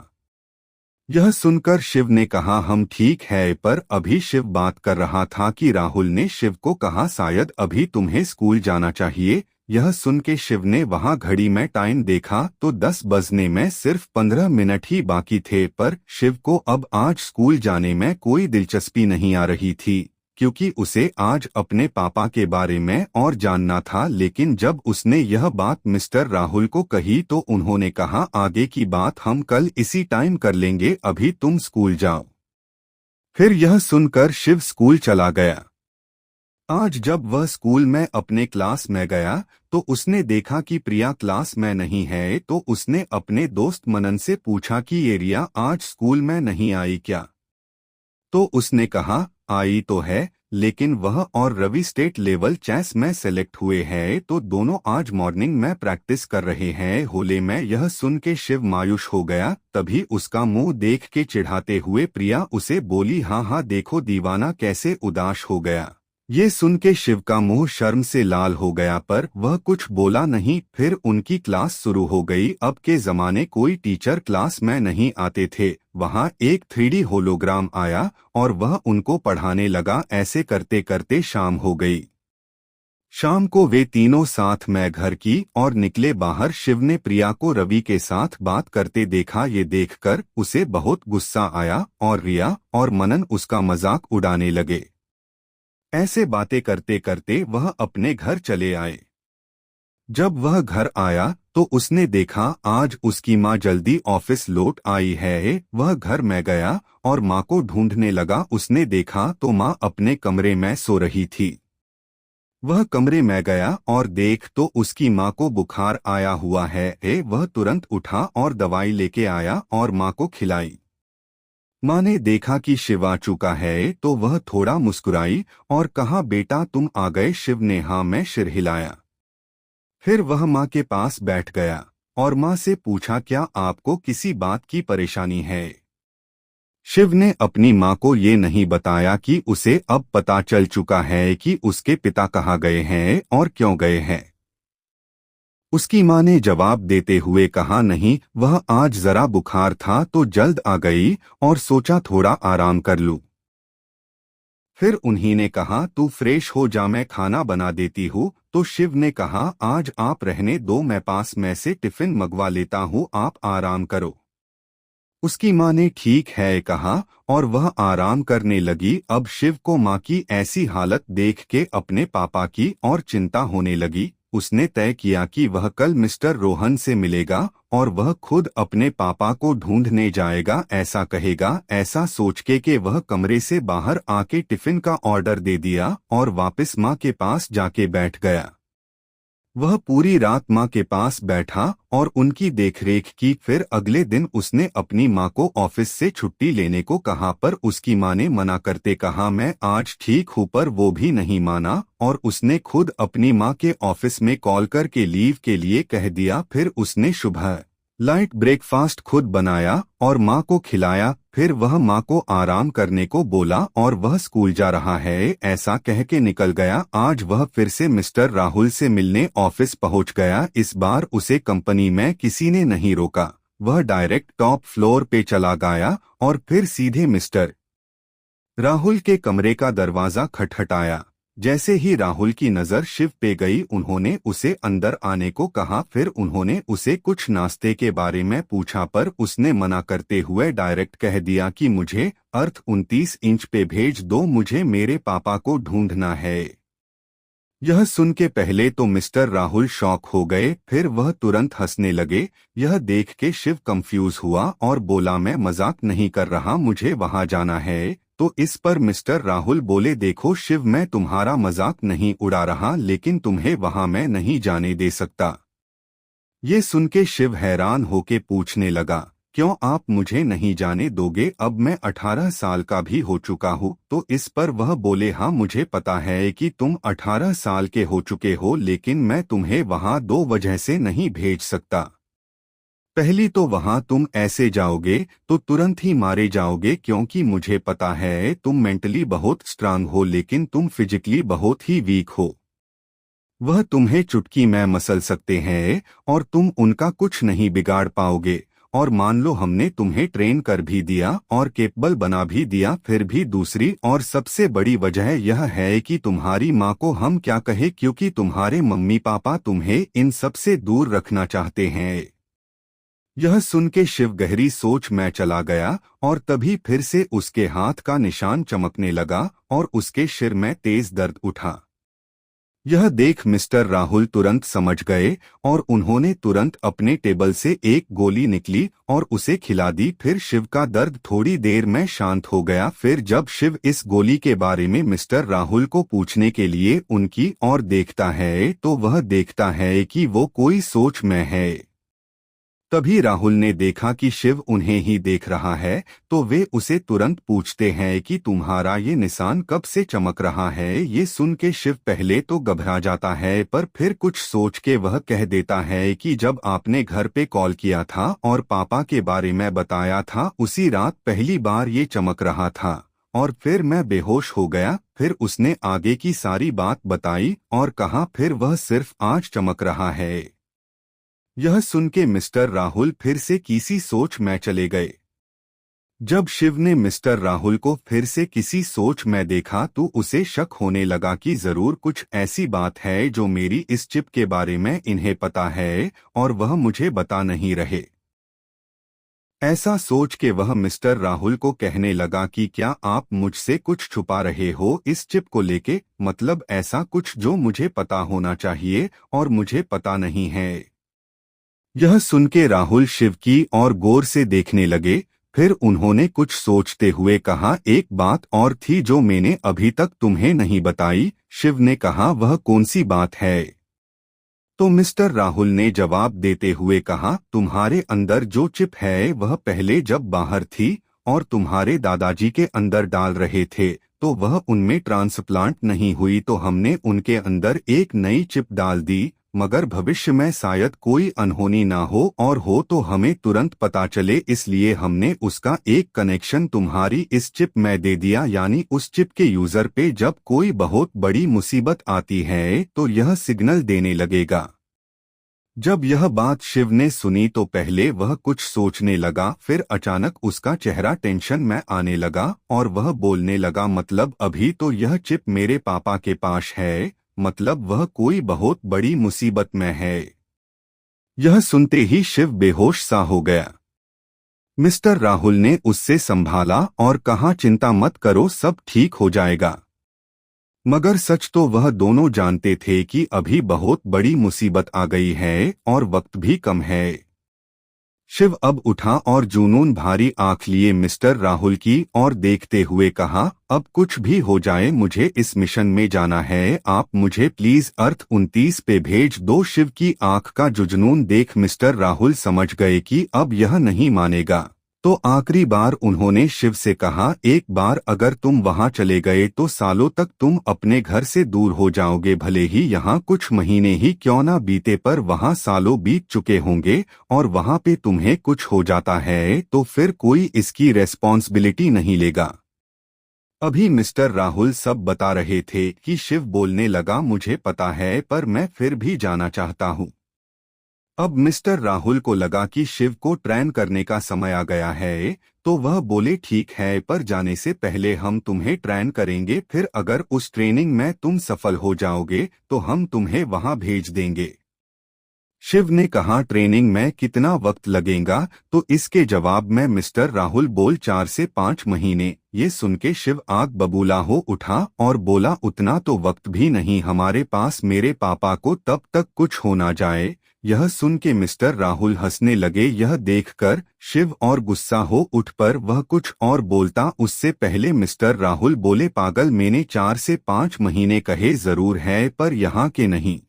यह सुनकर शिव ने कहा, हम ठीक है। पर अभी शिव बात कर रहा था कि राहुल ने शिव को कहा, शायद अभी तुम्हें स्कूल जाना चाहिए। यह सुन के शिव ने वहां घड़ी में टाइम देखा तो 10 बजने में सिर्फ 15 मिनट ही बाकी थे। पर शिव को अब आज स्कूल जाने में कोई दिलचस्पी नहीं आ रही थी, क्योंकि उसे आज अपने पापा के बारे में और जानना था। लेकिन जब उसने यह बात मिस्टर राहुल को कही तो उन्होंने कहा, आगे की बात हम कल इसी टाइम कर लेंगे, अभी तुम स्कूल जाओ। फिर यह सुनकर शिव स्कूल चला गया। आज जब वह स्कूल में अपने क्लास में गया तो उसने देखा कि प्रिया क्लास में नहीं है, तो उसने अपने दोस्त मनन से पूछा कि ये रिया आज स्कूल में नहीं आई क्या? तो उसने कहा, आई तो है, लेकिन वह और रवि स्टेट लेवल चेस में सेलेक्ट हुए हैं तो दोनों आज मॉर्निंग में प्रैक्टिस कर रहे हैं होले में। यह सुन के शिव मायूस हो गया। तभी उसका मुंह देख के चिढ़ाते हुए प्रिया उसे बोली, हाँ हाँ देखो दीवाना कैसे उदास हो गया। ये सुन के शिव का मुंह शर्म से लाल हो गया, पर वह कुछ बोला नहीं। फिर उनकी क्लास शुरू हो गई। अब के जमाने कोई टीचर क्लास में नहीं आते थे। वहां एक 3D होलोग्राम आया और वह उनको पढ़ाने लगा। ऐसे करते करते शाम हो गई। शाम को वे तीनों साथ में घर की और निकले बाहर। शिव ने प्रिया को रवि के साथ बात करते देखा। ये देखकर उसे बहुत गुस्सा आया और रिया और मनन उसका मजाक उड़ाने लगे। ऐसे बातें करते करते वह अपने घर चले आए। जब वह घर आया तो उसने देखा आज उसकी माँ जल्दी ऑफिस लौट आई है। वह घर में गया और माँ को ढूंढने लगा। उसने देखा तो माँ अपने कमरे में सो रही थी। वह कमरे में गया और देख तो उसकी माँ को बुखार आया हुआ है। वह तुरंत उठा और दवाई लेके आया और माँ को खिलाई। माँ ने देखा कि शिव आ चुका है तो वह थोड़ा मुस्कुराई और कहा, बेटा तुम आ गए? शिव ने हाँ में सिर हिलाया। फिर वह माँ के पास बैठ गया और माँ से पूछा, क्या आपको किसी बात की परेशानी है? शिव ने अपनी माँ को ये नहीं बताया कि उसे अब पता चल चुका है कि उसके पिता कहाँ गए हैं और क्यों गए हैं। उसकी माँ ने जवाब देते हुए कहा, नहीं, वह आज जरा बुखार था तो जल्द आ गई और सोचा थोड़ा आराम कर लूं। फिर उन्हीं ने कहा, तू फ्रेश हो जा, मैं खाना बना देती हूँ। तो शिव ने कहा, आज आप रहने दो, मैं पास में से टिफिन मंगवा लेता हूँ, आप आराम करो। उसकी माँ ने ठीक है कहा और वह आराम करने लगी। अब शिव को माँ की ऐसी हालत देख के अपने पापा की और चिंता होने लगी। उसने तय किया कि वह कल मिस्टर रोहन से मिलेगा और वह खुद अपने पापा को ढूंढने जाएगा, ऐसा कहेगा। ऐसा सोच के वह कमरे से बाहर आके टिफिन का ऑर्डर दे दिया और वापस माँ के पास जाके बैठ गया। वह पूरी रात माँ के पास बैठा और उनकी देखरेख की। फिर अगले दिन उसने अपनी माँ को ऑफिस से छुट्टी लेने को कहा, पर उसकी माँ ने मना करते कहा मैं आज ठीक हूँ, पर वो भी नहीं माना और उसने खुद अपनी माँ के ऑफिस में कॉल करके लीव के लिए कह दिया। फिर उसने सुबह लाइट ब्रेकफास्ट खुद बनाया और माँ को खिलाया। फिर वह माँ को आराम करने को बोला और वह स्कूल जा रहा है ऐसा कह के निकल गया। आज वह फिर से मिस्टर राहुल से मिलने ऑफिस पहुंच गया। इस बार उसे कंपनी में किसी ने नहीं रोका। वह डायरेक्ट टॉप फ्लोर पे चला गया और फिर सीधे मिस्टर राहुल के कमरे का दरवाजा खटखटाया। जैसे ही राहुल की नजर शिव पे गई, उन्होंने उसे अंदर आने को कहा। फिर उन्होंने उसे कुछ नाश्ते के बारे में पूछा, पर उसने मना करते हुए डायरेक्ट कह दिया कि मुझे अर्थ 29 इंच पे भेज दो, मुझे मेरे पापा को ढूंढना है। यह सुन के पहले तो मिस्टर राहुल शॉक हो गए, फिर वह तुरंत हंसने लगे। यह देख के शिव कंफ्यूज हुआ और बोला मैं मजाक नहीं कर रहा, मुझे वहां जाना है। तो इस पर मिस्टर राहुल बोले देखो शिव, मैं तुम्हारा मजाक नहीं उड़ा रहा, लेकिन तुम्हें वहां मैं नहीं जाने दे सकता। ये सुन के शिव हैरान होके पूछने लगा क्यों आप मुझे नहीं जाने दोगे? अब मैं 18 साल का भी हो चुका हूँ। तो इस पर वह बोले हाँ मुझे पता है कि तुम 18 साल के हो चुके हो, लेकिन मैं तुम्हें वहां दो वजह से नहीं भेज सकता। पहली तो वहां तुम ऐसे जाओगे तो तुरंत ही मारे जाओगे, क्योंकि मुझे पता है तुम मेंटली बहुत स्ट्रांग हो लेकिन तुम फिजिकली बहुत ही वीक हो। वह तुम्हें चुटकी में मसल सकते हैं और तुम उनका कुछ नहीं बिगाड़ पाओगे। और मान लो हमने तुम्हें ट्रेन कर भी दिया और केपेबल बना भी दिया, फिर भी दूसरी और सबसे बड़ी वजह यह है कि तुम्हारी माँ को हम क्या कहे, क्योंकि तुम्हारे मम्मी पापा तुम्हें इन सब से दूर रखना चाहते हैं। यह सुन के शिव गहरी सोच में चला गया और तभी फिर से उसके हाथ का निशान चमकने लगा और उसके सिर में तेज दर्द उठा। यह देख मिस्टर राहुल तुरंत समझ गए और उन्होंने तुरंत अपने टेबल से एक गोली निकली और उसे खिला दी। फिर शिव का दर्द थोड़ी देर में शांत हो गया। फिर जब शिव इस गोली के बारे में मिस्टर राहुल को पूछने के लिए उनकी ओर देखता है तो वह देखता है कि वो कोई सोच में है। तभी राहुल ने देखा कि शिव उन्हें ही देख रहा है, तो वे उसे तुरंत पूछते हैं कि तुम्हारा ये निशान कब से चमक रहा है। ये सुन के शिव पहले तो घबरा जाता है, पर फिर कुछ सोच के वह कह देता है कि जब आपने घर पे कॉल किया था और पापा के बारे में बताया था, उसी रात पहली बार ये चमक रहा था और फिर मैं बेहोश हो गया। फिर उसने आगे की सारी बात बताई और कहा फिर वह सिर्फ आज चमक रहा है। यह सुन के मिस्टर राहुल फिर से किसी सोच में चले गए। जब शिव ने मिस्टर राहुल को फिर से किसी सोच में देखा तो उसे शक होने लगा कि जरूर कुछ ऐसी बात है जो मेरी इस चिप के बारे में इन्हें पता है और वह मुझे बता नहीं रहे। ऐसा सोच के वह मिस्टर राहुल को कहने लगा कि क्या आप मुझसे कुछ छुपा रहे हो इस चिप को लेके, मतलब ऐसा कुछ जो मुझे पता होना चाहिए और मुझे पता नहीं है। यह सुन के राहुल शिव की और गौर से देखने लगे। फिर उन्होंने कुछ सोचते हुए कहा एक बात और थी जो मैंने अभी तक तुम्हें नहीं बताई। शिव ने कहा वह कौन सी बात है? तो मिस्टर राहुल ने जवाब देते हुए कहा तुम्हारे अंदर जो चिप है वह पहले जब बाहर थी और तुम्हारे दादाजी के अंदर डाल रहे थे तो वह उनमें ट्रांसप्लांट नहीं हुई, तो हमने उनके अंदर एक नई चिप डाल दी, मगर भविष्य में शायद कोई अनहोनी ना हो और हो तो हमें तुरंत पता चले, इसलिए हमने उसका एक कनेक्शन तुम्हारी इस चिप में दे दिया। यानी उस चिप के यूजर पे जब कोई बहुत बड़ी मुसीबत आती है तो यह सिग्नल देने लगेगा। जब यह बात शिव ने सुनी तो पहले वह कुछ सोचने लगा, फिर अचानक उसका चेहरा टेंशन में आने लगा और वह बोलने लगा मतलब अभी तो यह चिप मेरे पापा के पास है, मतलब वह कोई बहुत बड़ी मुसीबत में है। यह सुनते ही शिव बेहोश सा हो गया। मिस्टर राहुल ने उससे संभाला और कहा, चिंता मत करो, सब ठीक हो जाएगा। मगर सच तो वह दोनों जानते थे कि अभी बहुत बड़ी मुसीबत आ गई है और वक्त भी कम है। शिव अब उठा और जुनून भारी आंख लिए मिस्टर राहुल की ओर देखते हुए कहा, अब कुछ भी हो जाए मुझे इस मिशन में जाना है, आप मुझे प्लीज अर्थ 29 पे भेज दो। शिव की आंख का जुनून देख मिस्टर राहुल समझ गए कि अब यह नहीं मानेगा। तो आखिरी बार उन्होंने शिव से कहा, एक बार अगर तुम वहां चले गए तो सालों तक तुम अपने घर से दूर हो जाओगे, भले ही यहाँ कुछ महीने ही क्यों ना बीते, पर वहां सालों बीत चुके होंगे और वहां पे तुम्हें कुछ हो जाता है तो फिर कोई इसकी रेस्पॉन्सिबिलिटी नहीं लेगा। अभी मिस्टर राहुल सब बता रहे थे कि शिव बोलने लगा, मुझे पता है पर मैं फिर भी जाना चाहता हूँ। अब मिस्टर राहुल को लगा कि शिव को ट्रेन करने का समय आ गया है, तो वह बोले, ठीक है, पर जाने से पहले हम तुम्हें ट्रेन करेंगे, फिर अगर उस ट्रेनिंग में तुम सफल हो जाओगे तो हम तुम्हें वहां भेज देंगे। शिव ने कहा, ट्रेनिंग में कितना वक्त लगेगा? तो इसके जवाब में मिस्टर राहुल बोल, 4 से 5 महीने। ये सुन के शिव आग बबूला हो उठा और बोला, उतना तो वक्त भी नहीं हमारे पास, मेरे पापा को तब तक कुछ हो ना जाए। यह सुन के मिस्टर राहुल हंसने लगे। यह देखकर शिव और गुस्सा हो उठ पर वह कुछ और बोलता उससे पहले मिस्टर राहुल बोले, पागल, मैंने 4 से 5 महीने कहे जरूर है, पर यहाँ के नहीं।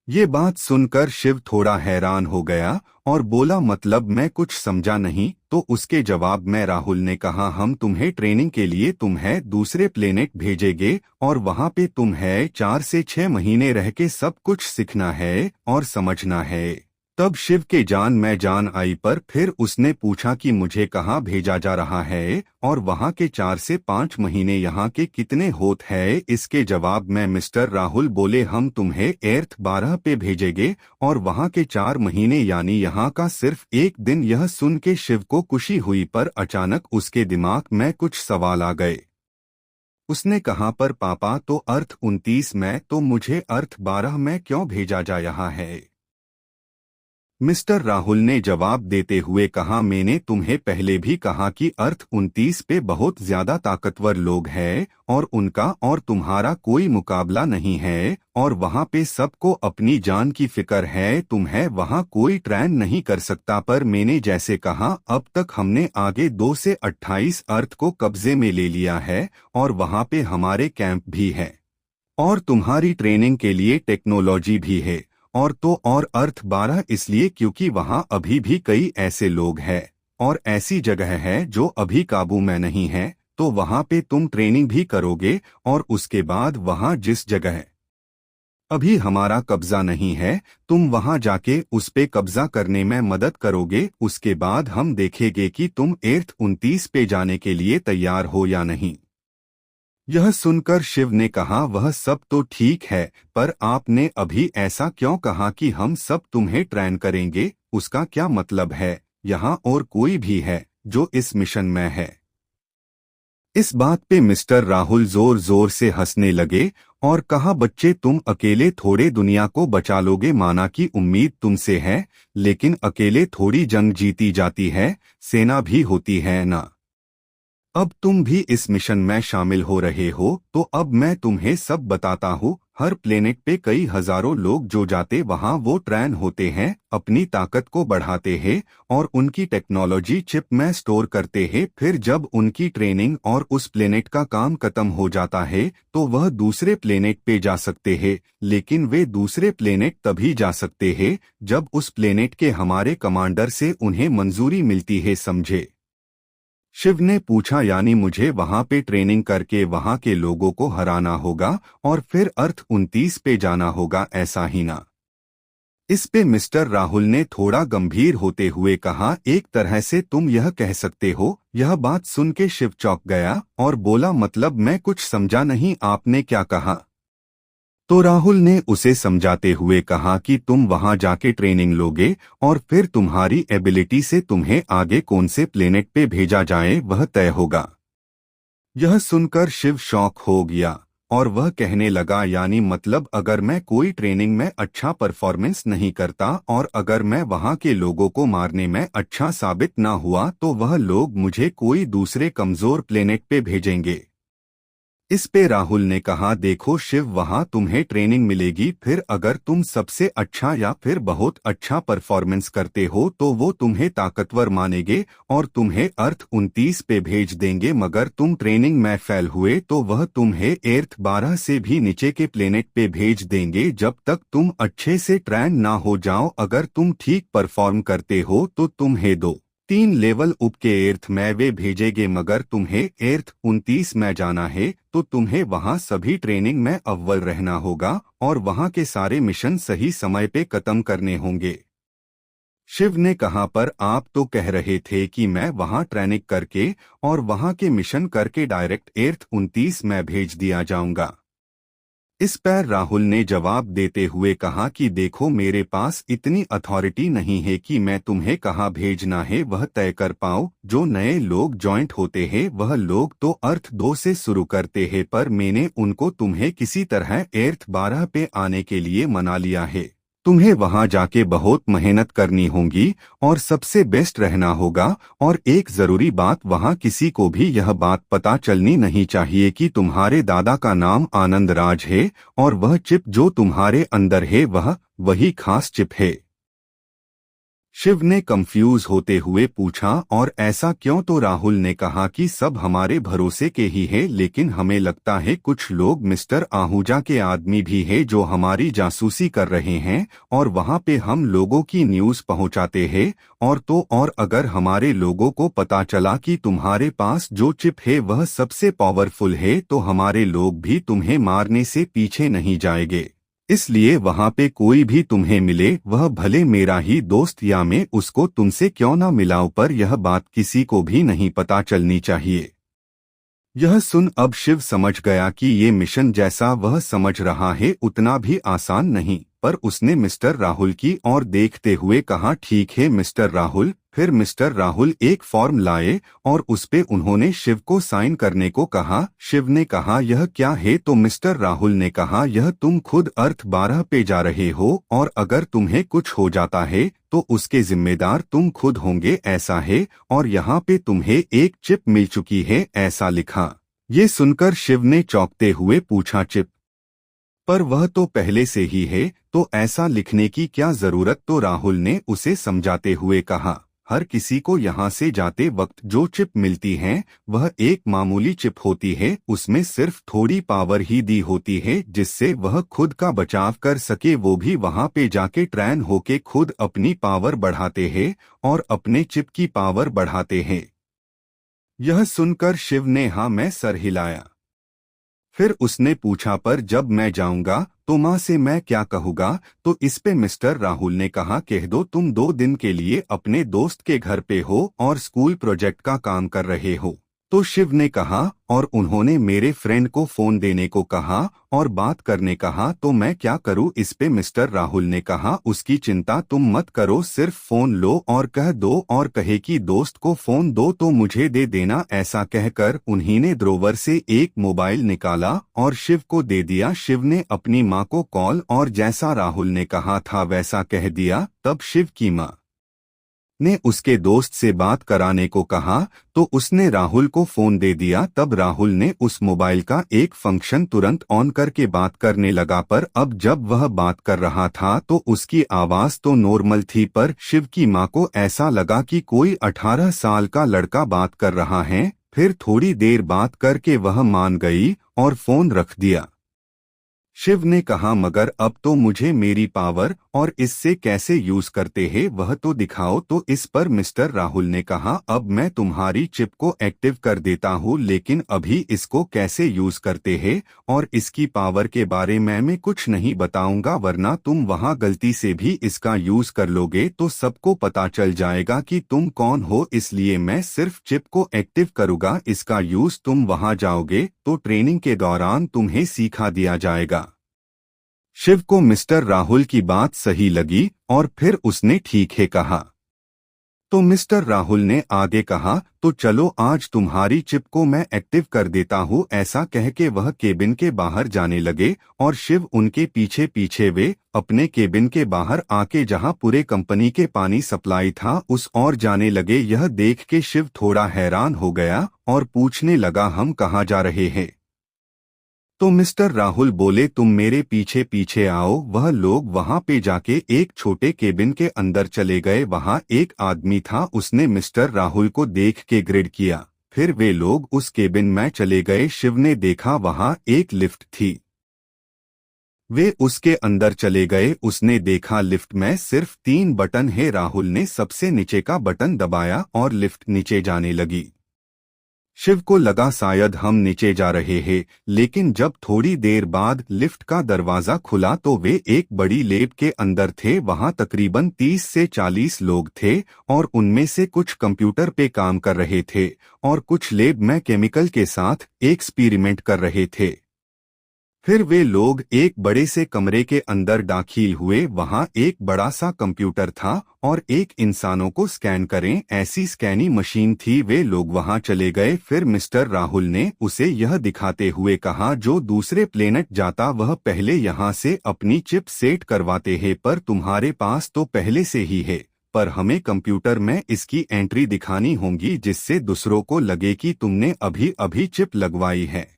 ये बात सुनकर शिव थोड़ा हैरान हो गया और बोला, मतलब मैं कुछ समझा नहीं। तो उसके जवाब में राहुल ने कहा, हम तुम्हें ट्रेनिंग के लिए तुम्हें दूसरे प्लेनेट भेजेंगे और वहां पे तुम्हें 4 से 6 महीने रह के सब कुछ सीखना है और समझना है। तब शिव के जान में जान आई, पर फिर उसने पूछा कि मुझे कहाँ भेजा जा रहा है और वहाँ के 4 से 5 महीने यहाँ के कितने होत है? इसके जवाब में मिस्टर राहुल बोले, हम तुम्हें एर्थ 12 पे भेजेंगे और वहाँ के 4 महीने यानी यहाँ का सिर्फ 1 दिन। यह सुन के शिव को खुशी हुई, पर अचानक उसके दिमाग में कुछ सवाल आ गए। उसने कहा, पर पापा, तो अर्थ 29 में, तो मुझे अर्थ 12 में क्यों भेजा जा रहा है? मिस्टर राहुल ने जवाब देते हुए कहा, मैंने तुम्हें पहले भी कहा कि अर्थ 29 पे बहुत ज्यादा ताकतवर लोग हैं और उनका और तुम्हारा कोई मुकाबला नहीं है और वहाँ पे सबको अपनी जान की फिक्र है, तुम्हें वहाँ कोई ट्रेन नहीं कर सकता। पर मैंने जैसे कहा, अब तक हमने आगे 2 से 28 अर्थ को कब्जे में ले लिया है और वहाँ पे हमारे कैंप भी है और तुम्हारी ट्रेनिंग के लिए टेक्नोलॉजी भी है। और अर्थ 12 इसलिए क्योंकि वहाँ अभी भी कई ऐसे लोग हैं और ऐसी जगह है जो अभी काबू में नहीं है, तो वहाँ पे तुम ट्रेनिंग भी करोगे और उसके बाद वहाँ जिस जगह अभी हमारा कब्जा नहीं है, तुम वहाँ जाके उस पे कब्जा करने में मदद करोगे। उसके बाद हम देखेंगे कि तुम एर्थ 29 पे जाने के लिए तैयार हो या नहीं। यह सुनकर शिव ने कहा, वह सब तो ठीक है, पर आपने अभी ऐसा क्यों कहा कि हम सब तुम्हें ट्रेन करेंगे? उसका क्या मतलब है? यहाँ और कोई भी है जो इस मिशन में है? इस बात पे मिस्टर राहुल जोर जोर से हंसने लगे और कहा, बच्चे, तुम अकेले थोड़े दुनिया को बचा लोगे, माना कि उम्मीद तुमसे है, लेकिन अकेले थोड़ी जंग जीती जाती है, सेना भी होती है ना। अब तुम भी इस मिशन में शामिल हो रहे हो, तो अब मैं तुम्हें सब बताता हूँ। हर प्लेनेट पे कई हजारों लोग जो जाते वहाँ वो ट्रेन होते हैं, अपनी ताकत को बढ़ाते हैं और उनकी टेक्नोलॉजी चिप में स्टोर करते हैं। फिर जब उनकी ट्रेनिंग और उस प्लेनेट का काम खत्म हो जाता है तो वह दूसरे प्लेनेट पे जा सकते हैं, लेकिन वे दूसरे प्लेनेट तभी जा सकते हैं जब उस प्लेनेट के हमारे कमांडर से उन्हें मंजूरी मिलती है, समझे? शिव ने पूछा, यानी मुझे वहां पे ट्रेनिंग करके वहां के लोगों को हराना होगा और फिर अर्थ 29 पे जाना होगा, ऐसा ही ना? इस पे मिस्टर राहुल ने थोड़ा गंभीर होते हुए कहा, एक तरह से तुम यह कह सकते हो। यह बात सुन के शिव चौंक गया और बोला, मतलब मैं कुछ समझा नहीं, आपने क्या कहा? तो राहुल ने उसे समझाते हुए कहा कि तुम वहां जाके ट्रेनिंग लोगे और फिर तुम्हारी एबिलिटी से तुम्हें आगे कौन से प्लेनेट पे भेजा जाए वह तय होगा। यह सुनकर शिव शॉक हो गया और वह कहने लगा यानी मतलब अगर मैं कोई ट्रेनिंग में अच्छा परफॉर्मेंस नहीं करता और अगर मैं वहां के लोगों को मारने में अच्छा साबित ना हुआ तो वह लोग मुझे कोई दूसरे कमजोर प्लेनेट पे भेजेंगे। इस पे राहुल ने कहा देखो शिव, वहां तुम्हें ट्रेनिंग मिलेगी, फिर अगर तुम सबसे अच्छा या फिर बहुत अच्छा परफॉर्मेंस करते हो तो वो तुम्हें ताकतवर मानेंगे और तुम्हें अर्थ 29 पे भेज देंगे, मगर तुम ट्रेनिंग में फेल हुए तो वह तुम्हें एर्थ 12 से भी नीचे के प्लेनेट पे भेज देंगे जब तक तुम अच्छे से ट्रेन ना हो जाओ। अगर तुम ठीक परफॉर्म करते हो तो तुम्हें 2-3 लेवल उप के एर्थ में वे भेजेंगे, मगर तुम्हें एर्थ 29 में जाना है तो तुम्हें वहां सभी ट्रेनिंग में अव्वल रहना होगा और वहां के सारे मिशन सही समय पे खत्म करने होंगे। शिव ने कहा पर आप तो कह रहे थे कि मैं वहां ट्रेनिंग करके और वहां के मिशन करके डायरेक्ट एर्थ 29 में भेज दिया जाऊंगा। इस पर राहुल ने जवाब देते हुए कहा कि देखो मेरे पास इतनी अथॉरिटी नहीं है कि मैं तुम्हें कहाँ भेजना है वह तय कर पाऊं। जो नए लोग ज्वाइंट होते हैं वह लोग तो अर्थ 2 से शुरू करते हैं, पर मैंने उनको तुम्हें किसी तरह एर्थ 12 पे आने के लिए मना लिया है। तुम्हें वहां जाके बहुत मेहनत करनी होगी और सबसे बेस्ट रहना होगा। और एक जरूरी बात, वहां किसी को भी यह बात पता चलनी नहीं चाहिए कि तुम्हारे दादा का नाम आनंद राज है और वह चिप जो तुम्हारे अंदर है वह वही खास चिप है। शिव ने कंफ्यूज होते हुए पूछा और ऐसा क्यों? तो राहुल ने कहा कि सब हमारे भरोसे के ही है, लेकिन हमें लगता है कुछ लोग मिस्टर आहूजा के आदमी भी है जो हमारी जासूसी कर रहे हैं और वहां पे हम लोगों की न्यूज पहुंचाते हैं। और अगर हमारे लोगों को पता चला कि तुम्हारे पास जो चिप है वह सबसे पावरफुल है तो हमारे लोग भी तुम्हें मारने से पीछे नहीं जाएंगे। इसलिए वहां पे कोई भी तुम्हें मिले वह भले मेरा ही दोस्त या मैं उसको तुमसे क्यों ना मिलाऊं, पर यह बात किसी को भी नहीं पता चलनी चाहिए। यह सुन अब शिव समझ गया कि ये मिशन जैसा वह समझ रहा है उतना भी आसान नहीं, पर उसने मिस्टर राहुल की ओर देखते हुए कहा ठीक है मिस्टर राहुल। फिर मिस्टर राहुल एक फॉर्म लाए और उस पे उन्होंने शिव को साइन करने को कहा। शिव ने कहा यह क्या है? तो मिस्टर राहुल ने कहा यह तुम खुद अर्थ 12 पे जा रहे हो और अगर तुम्हें कुछ हो जाता है तो उसके जिम्मेदार तुम खुद होंगे ऐसा है, और यहाँ पे तुम्हें एक चिप मिल चुकी है ऐसा लिखा। ये सुनकर शिव ने चौंकते हुए पूछा चिप? पर वह तो पहले से ही है तो ऐसा लिखने की क्या जरूरत? तो राहुल ने उसे समझाते हुए कहा हर किसी को यहाँ से जाते वक्त जो चिप मिलती है वह एक मामूली चिप होती है, उसमें सिर्फ थोड़ी पावर ही दी होती है जिससे वह खुद का बचाव कर सके। वो भी वहाँ पे जाके ट्रेन होके खुद अपनी पावर बढ़ाते हैं और अपने चिप की पावर बढ़ाते हैं। यह सुनकर शिव ने हाँ में सर हिलाया। फिर उसने पूछा पर जब मैं जाऊंगा तो माँ से मैं क्या कहूँगा? तो इस पे मिस्टर राहुल ने कहा कह दो तुम 2 दिन के लिए अपने दोस्त के घर पे हो और स्कूल प्रोजेक्ट का काम कर रहे हो। तो शिव ने कहा और उन्होंने मेरे फ्रेंड को फोन देने को कहा और बात करने कहा तो मैं क्या करूं? इस पे मिस्टर राहुल ने कहा उसकी चिंता तुम मत करो, सिर्फ फोन लो और कह दो और कहे कि दोस्त को फोन दो तो मुझे दे देना। ऐसा कहकर उन्हीं ड्रोवर से एक मोबाइल निकाला और शिव को दे दिया। शिव ने अपनी माँ को कॉल और जैसा राहुल ने कहा था वैसा कह दिया। तब शिव की माँ ने उसके दोस्त से बात कराने को कहा तो उसने राहुल को फोन दे दिया। तब राहुल ने उस मोबाइल का एक फंक्शन तुरंत ऑन करके बात करने लगा, पर अब जब वह बात कर रहा था तो उसकी आवाज तो नॉर्मल थी, पर शिव की माँ को ऐसा लगा कि कोई 18 साल का लड़का बात कर रहा है। फिर थोड़ी देर बात करके वह मान गई और फोन रख दिया। शिव ने कहा मगर अब तो मुझे मेरी पावर और इससे कैसे यूज करते हैं वह तो दिखाओ। तो इस पर मिस्टर राहुल ने कहा अब मैं तुम्हारी चिप को एक्टिव कर देता हूँ, लेकिन अभी इसको कैसे यूज करते हैं और इसकी पावर के बारे में मैं कुछ नहीं बताऊंगा, वरना तुम वहां गलती से भी इसका यूज कर लोगे तो सबको पता चल जाएगा कि तुम कौन हो। इसलिए मैं सिर्फ चिप को एक्टिव करूंगा, इसका यूज तुम वहां जाओगे तो ट्रेनिंग के दौरान तुम्हें सिखा दिया जाएगा। शिव को मिस्टर राहुल की बात सही लगी और फिर उसने ठीक है कहा। तो मिस्टर राहुल ने आगे कहा, तो चलो आज तुम्हारी चिप को मैं एक्टिव कर देता हूँ। ऐसा कह के वह केबिन के बाहर जाने लगे और शिव उनके पीछे पीछे वे अपने केबिन के बाहर आके जहाँ पूरे कंपनी के पानी सप्लाई था उस ओर जाने लगे। यह देख के शिव थोड़ा हैरान हो गया और पूछने लगा, हम कहाँ जा रहे हैं? तो मिस्टर राहुल बोले, तुम मेरे पीछे पीछे आओ। वह लोग वहां पे जाके एक छोटे केबिन के अंदर चले गए। वहां एक आदमी था, उसने मिस्टर राहुल को देख के ग्रिड किया। फिर वे लोग उस केबिन में चले गए। शिव ने देखा वहां एक लिफ्ट थी। वे उसके अंदर चले गए। उसने देखा लिफ्ट में सिर्फ 3 बटन है। राहुल ने सबसे नीचे का बटन दबाया और लिफ्ट नीचे जाने लगी। शिव को लगा शायद हम नीचे जा रहे हैं, लेकिन जब थोड़ी देर बाद लिफ्ट का दरवाजा खुला तो वे एक बड़ी लैब के अंदर थे। वहां तकरीबन 30 से 40 लोग थे और उनमें से कुछ कंप्यूटर पे काम कर रहे थे और कुछ लैब में केमिकल के साथ एक्सपेरिमेंट कर रहे थे। फिर वे लोग एक बड़े से कमरे के अंदर दाखिल हुए। वहां एक बड़ा सा कंप्यूटर था और एक इंसानों को स्कैन करें ऐसी स्कैनिंग मशीन थी। वे लोग वहां चले गए। फिर मिस्टर राहुल ने उसे यह दिखाते हुए कहा, जो दूसरे प्लेनेट जाता वह पहले यहां से अपनी चिप सेट करवाते हैं, पर तुम्हारे पास तो पहले से ही है, पर हमें कंप्यूटर में इसकी एंट्री दिखानी होगी जिससे दूसरों को लगे कि तुमने अभी अभी चिप लगवाई है।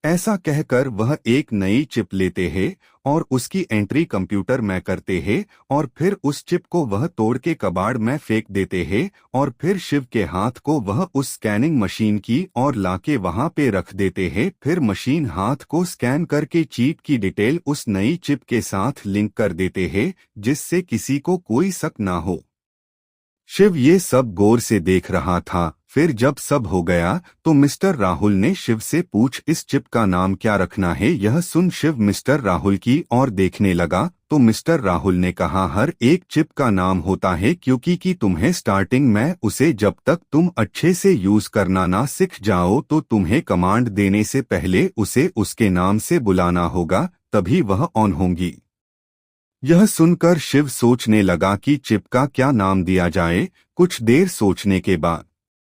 ऐसा कहकर वह एक नई चिप लेते हैं और उसकी एंट्री कंप्यूटर में करते हैं और फिर उस चिप को वह तोड़ के कबाड़ में फेंक देते हैं और फिर शिव के हाथ को वह उस स्कैनिंग मशीन की और लाके वहां पे रख देते हैं। फिर मशीन हाथ को स्कैन करके चिप की डिटेल उस नई चिप के साथ लिंक कर देते हैं जिससे किसी को कोई शक ना हो। शिव ये सब गौर से देख रहा था। फिर जब सब हो गया तो मिस्टर राहुल ने शिव से पूछ, इस चिप का नाम क्या रखना है? यह सुन शिव मिस्टर राहुल की ओर देखने लगा तो मिस्टर राहुल ने कहा, हर एक चिप का नाम होता है क्योंकि कि तुम्हें स्टार्टिंग में उसे जब तक तुम अच्छे से यूज करना ना सीख जाओ तो तुम्हें कमांड देने से पहले उसे उसके नाम से बुलाना होगा, तभी वह ऑन होंगी। यह सुनकर शिव सोचने लगा कि चिप का क्या नाम दिया जाए। कुछ देर सोचने के बाद